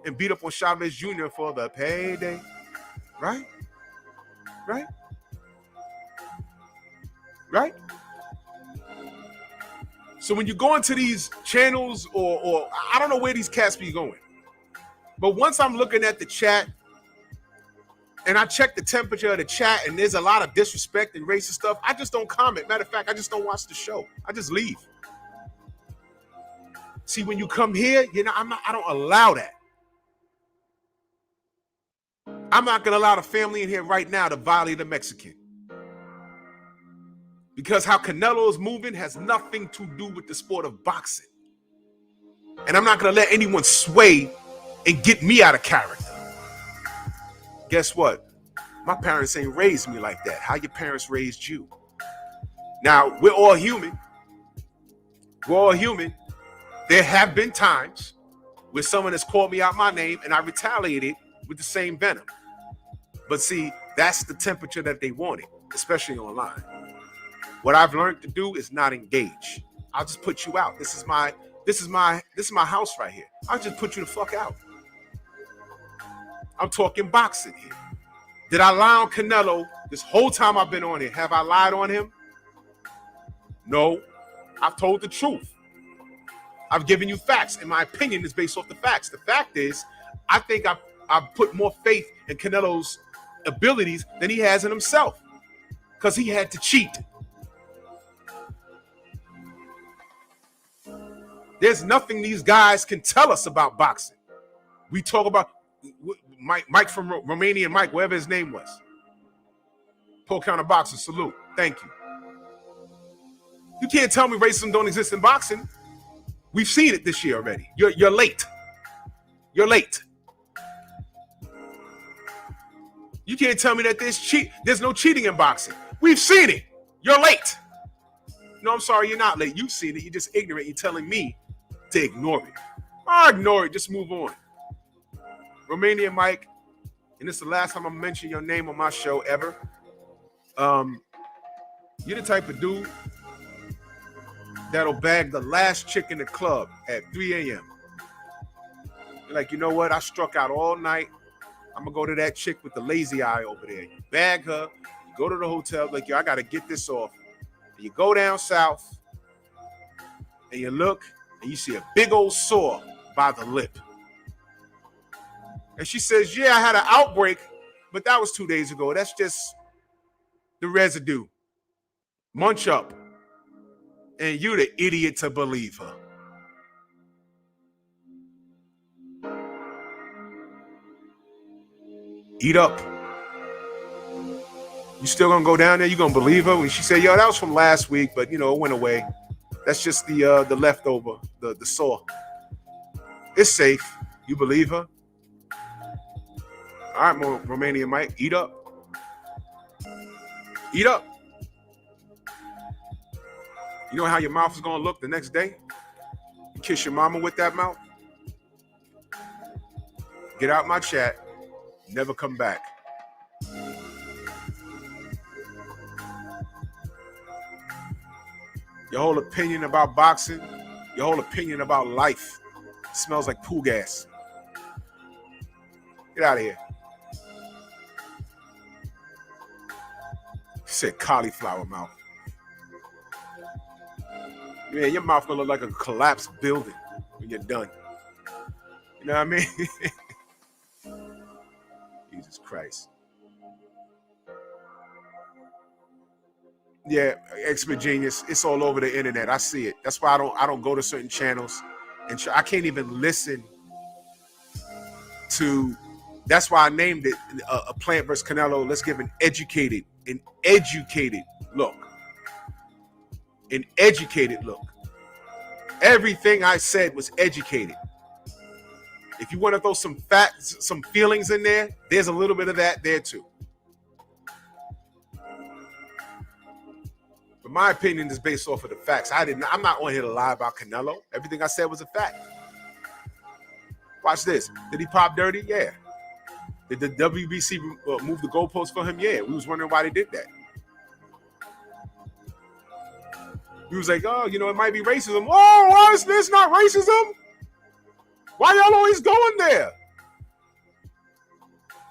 and beat up on Chavez Jr. for the payday. Right? Right? Right? So when you go into these channels or I don't know where these cats be going. But once I'm looking at the chat and I check the temperature of the chat and there's a lot of disrespect and racist stuff, I just don't comment. Matter of fact, I just don't watch the show. I just leave. See, when you come here, I don't allow that. I'm not going to allow the family in here right now to violate a Mexican. Because how Canelo is moving has nothing to do with the sport of boxing. And I'm not going to let anyone sway and get me out of character. Guess what? My parents ain't raised me like that. How your parents raised you? Now, we're all human. We're all human. There have been times where someone has called me out my name and I retaliated with the same venom. But see, that's the temperature that they wanted, especially online. What I've learned to do is not engage. I'll just put you out. This is my house right here. I'll just put you the fuck out. I'm talking boxing here. Did I lie on Canelo this whole time I've been on here? Have I lied on him? No. I've told the truth. I've given you facts, and my opinion is based off the facts. The fact is, I think I've put more faith in Canelo's abilities than he has in himself, because he had to cheat. There's nothing these guys can tell us about boxing. We talk about Mike from Romanian, Mike, whatever his name was. Pull counter boxer, salute. Thank you. You can't tell me racism don't exist in boxing. We've seen it this year already. You're late. You're late. You can't tell me that there's no cheating in boxing. We've seen it. You're late. No, I'm sorry, you're not late. You've seen it. You're just ignorant. You're telling me to ignore it. I ignore it. Just move on. Romanian Mike, and this is the last time I'm mentioning your name on my show ever. You're the type of dude that'll bag the last chick in the club at 3 a.m. You're like, you know what? I struck out all night. I'm going to go to that chick with the lazy eye over there. You bag her. You go to the hotel. Like, yo, I got to get this off. And you go down south. And you look. And you see a big old sore by the lip. And she says, yeah, I had an outbreak. But that was 2 days ago. That's just the residue. Munch up. And you the idiot to believe her. Eat up. You still gonna go down there? You gonna believe her when she said, yo, that was from last week, but you know, it went away. That's just the leftover, the sore. It's safe. You believe her? All right, Romanian Mike, eat up. Eat up. You know how your mouth is going to look the next day? You kiss your mama with that mouth? Get out my chat. Never come back. Your whole opinion about boxing, your whole opinion about life smells like poo gas. Get out of here. He said cauliflower mouth. Man, your mouth gonna look like a collapsed building when you're done. You know what I mean? Jesus Christ. Yeah, Expert Genius. It's all over the internet. I see it. That's why I don't go to certain channels, and I can't even listen to. That's why I named it a Plant vs. Canelo. Let's give an educated look. An educated look. Everything I said was educated. If you want to throw some facts, some feelings in there, there's a little bit of that there too. But my opinion is based off of the facts. I'm not on here to lie about Canelo. Everything I said was a fact. Watch this. Did he pop dirty? Yeah. Did the WBC move the goalpost for him? Yeah. We was wondering why they did that. He was like, oh, you know, it might be racism. Oh, why is this not racism? Why y'all always going there?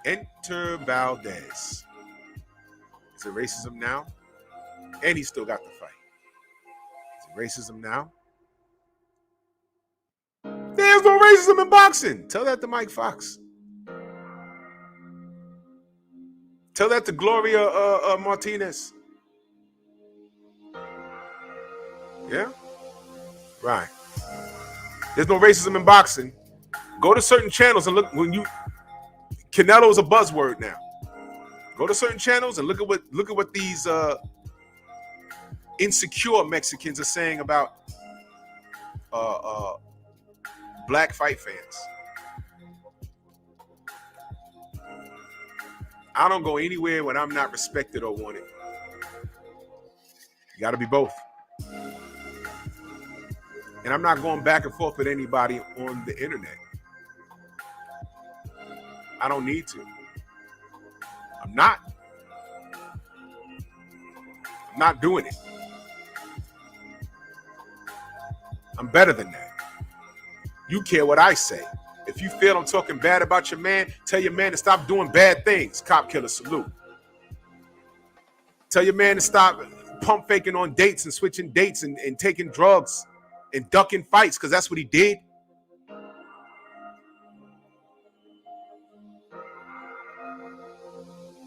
Enter Valdez. Is it racism now? And he still got the fight. Is it racism now? There's no racism in boxing. Tell that to Mike Fox. Tell that to Gloria Martinez. Yeah? Right. There's no racism in boxing. Go to certain channels and look. When you Canelo's a buzzword now. Go to certain channels and look at what these insecure Mexicans are saying about black fight fans. I don't go anywhere when I'm not respected or wanted. You got to be both. And I'm not going back and forth with anybody on the internet. I don't need to. I'm not doing it. I'm better than that. You care what I say. If you feel I'm talking bad about your man, tell your man to stop doing bad things. Cop killer salute. Tell your man to stop pump faking on dates and switching dates and taking drugs and ducking fights, because that's what he did.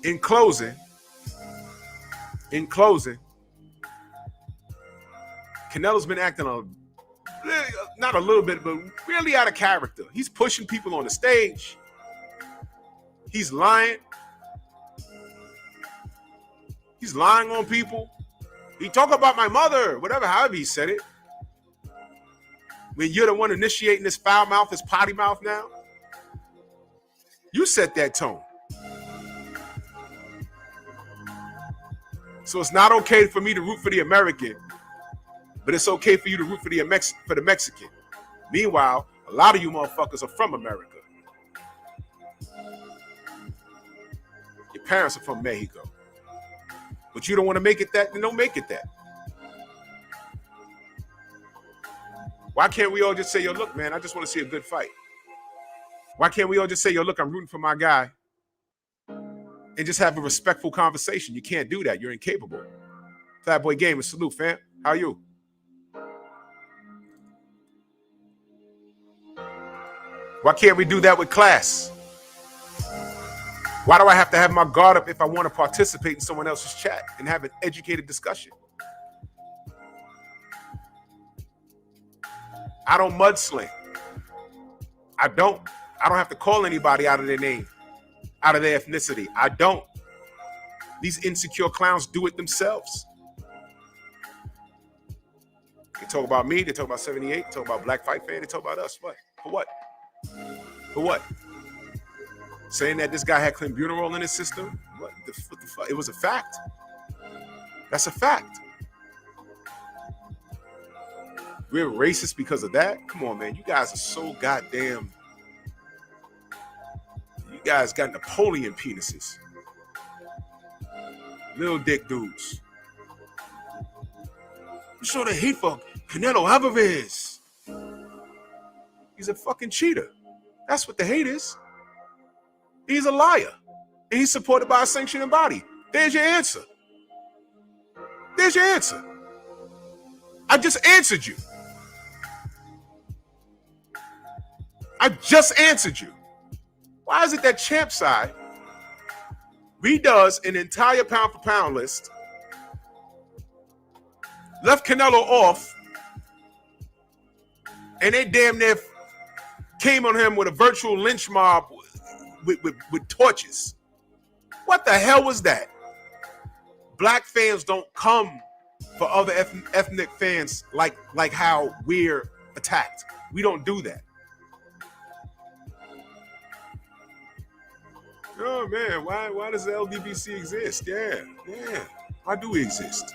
In closing, Canelo's been acting not a little bit, but really out of character. He's pushing people on the stage. He's lying. He's lying on people. He talk about my mother, whatever, however he said it. When you're the one initiating this foul mouth, this potty mouth now, you set that tone. So it's not okay for me to root for the American, but it's okay for you to root for the Mexican. Meanwhile, a lot of you motherfuckers are from America. Your parents are from Mexico. But you don't want to make it that, then don't make it that. Why can't we all just say, yo, look, man, I just want to see a good fight? Why can't we all just say, yo, look, I'm rooting for my guy, and just have a respectful conversation? You can't do that. You're incapable. Fat Boy Gamer, salute, fam. How are you? Why can't we do that with class? Why do I have to have my guard up if I want to participate in someone else's chat and have an educated discussion? I don't mudsling. I don't have to call anybody out of their name, out of their ethnicity. I don't. These insecure clowns do it themselves. They talk about me, they talk about 78, they talk about Black Fight Fan, they talk about us. What? For what? For what? Saying that this guy had Clenbuterol in his system? What the fuck? It was a fact. That's a fact. We're racist because of that? Come on, man. You guys are so goddamn... You guys got Napoleon penises. Little dick dudes. You show the hate for Canelo Alvarez. He's a fucking cheater. That's what the hate is. He's a liar. And he's supported by a sanctioning body. There's your answer. There's your answer. I just answered you. I just answered you. Why is it that Champ Side redoes an entire pound for pound list, left Canelo off, and they damn near came on him with a virtual lynch mob with torches? What the hell was that? Black fans don't come for other ethnic fans like how we're attacked. We don't do that. Oh man, why does the LDBC exist? Yeah. Why do we exist?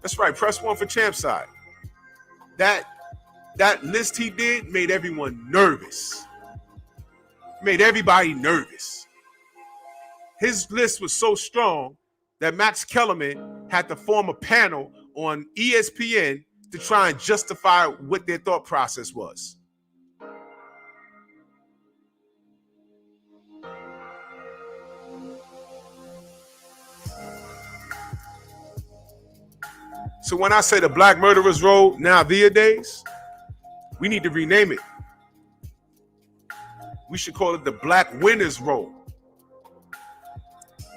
That's right. Press 1 for Champ Side. That list he did made everyone nervous. Made everybody nervous. His list was so strong that Max Kellerman had to form a panel on ESPN to try and justify what their thought process was. So when I say the Black Murderers Road nowadays, we need to rename it. We should call it the Black Winners Road.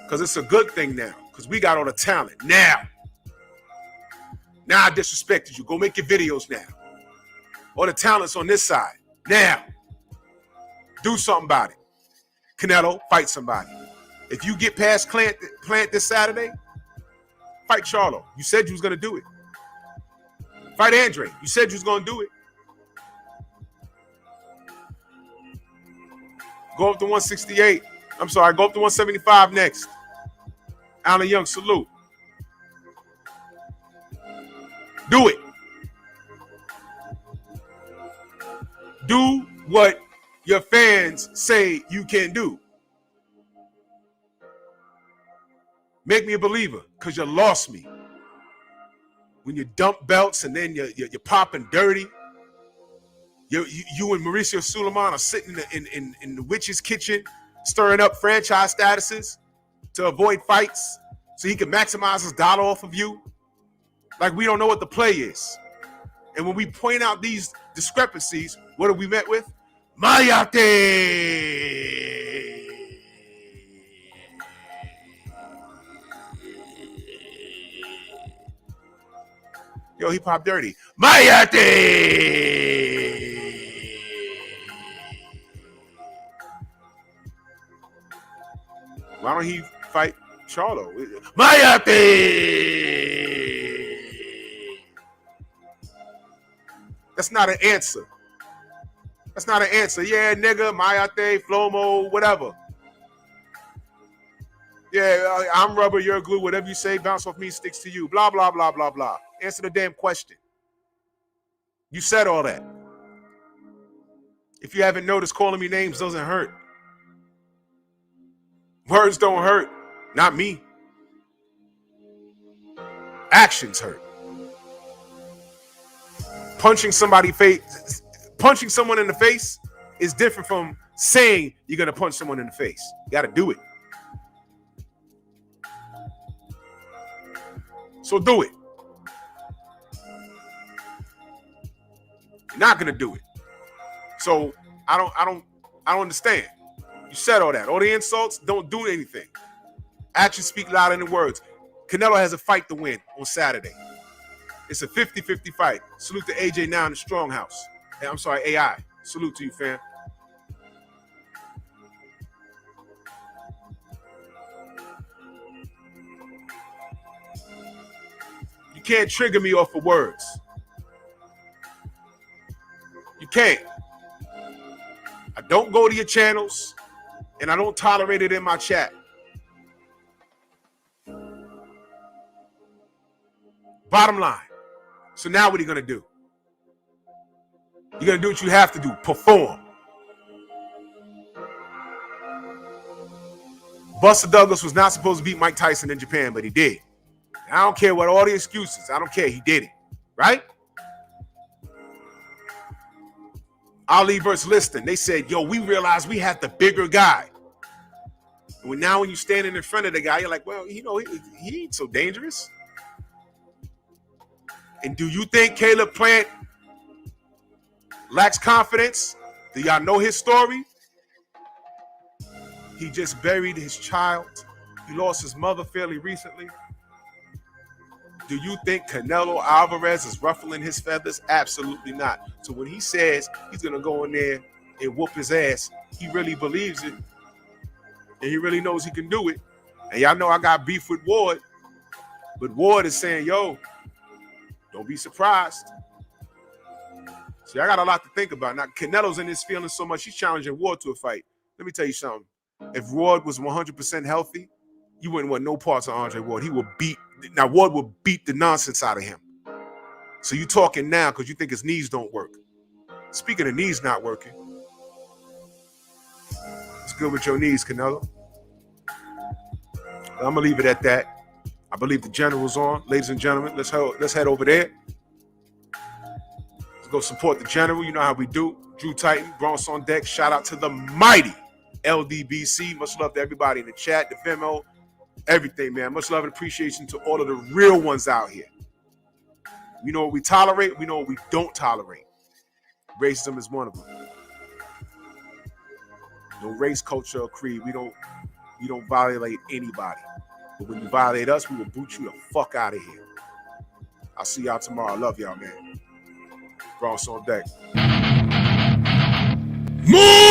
Because it's a good thing now. Because we got all the talent. Now I disrespected you. Go make your videos now. All the talent's on this side. Now. Do something about it. Canelo, fight somebody. If you get past Plant this Saturday, fight Charlo. You said you was going to do it. Fight Andre. You said you was going to do it. Go up to 168. I'm sorry, go up to 175 next. Alan Young, salute. Do it. Do what your fans say you can do. Make me a believer, because you lost me. When you dump belts and then you're popping dirty. You and Mauricio Suleiman are sitting in the witch's kitchen, stirring up franchise statuses to avoid fights so he can maximize his dollar off of you. Like we don't know what the play is. And when we point out these discrepancies, what are we met with? Mayate! Yo, he popped dirty. Mayate! Why don't he fight Charlo? Mayate! That's not an answer. That's not an answer. Yeah, nigga, Mayate, Flomo, whatever. Yeah, I'm rubber, you're glue, whatever you say, bounce off me, sticks to you. Blah, blah, blah, blah, blah. Answer the damn question. You said all that. If you haven't noticed, calling me names doesn't hurt. Words don't hurt. Not me. Actions hurt. Punching someone in the face is different from saying you're going to punch someone in the face. You got to do it. So do it. You're not going to do it. So I don't understand. You said all that. All the insults don't do anything. Actions speak louder than words. Canelo has a fight to win on Saturday. It's a 50-50 fight. Salute to AJ now in the Strong House. I'm sorry, AI. Salute to you, fam. You can't trigger me off of words. You can't. I don't go to your channels, and I don't tolerate it in my chat. Bottom line. So now what are you going to do? You're going to do what you have to do. Perform. Buster Douglas was not supposed to beat Mike Tyson in Japan, but he did. I don't care what all the excuses. I don't care. He did it. Right? Ali versus Liston. They said, yo, we realized we had the bigger guy. And now when you're standing in front of the guy, you're like, well, you know, he ain't so dangerous. And do you think Caleb Plant lacks confidence? Do y'all know his story? He just buried his child. He lost his mother fairly recently. Do you think Canelo Alvarez is ruffling his feathers? Absolutely not. So when he says he's going to go in there and whoop his ass, he really believes it. And he really knows he can do it. And y'all know I got beef with Ward. But Ward is saying, yo, don't be surprised. See, I got a lot to think about. Now, Canelo's in his feelings so much, he's challenging Ward to a fight. Let me tell you something. If Ward was 100% healthy, you wouldn't want no parts of Andre Ward. He would beat. Now, Ward would beat the nonsense out of him. So you talking now because you think his knees don't work. Speaking of knees not working, it's good with your knees, Canelo. I'm going to leave it at that. I believe the general's on. Ladies and gentlemen, let's head over there. Let's go support the general. You know how we do. Drew Titan, Bronx on deck. Shout out to the mighty LDBC. Much love to everybody in the chat, the Vimeo, everything, man. Much love and appreciation to all of the real ones out here. We know what we tolerate. We know what we don't tolerate. Racism is one of them. No race, culture, or creed. We don't violate anybody. But when you violate us, we will boot you the fuck out of here. I'll see y'all tomorrow. I love y'all, man. Bronx on deck. Move!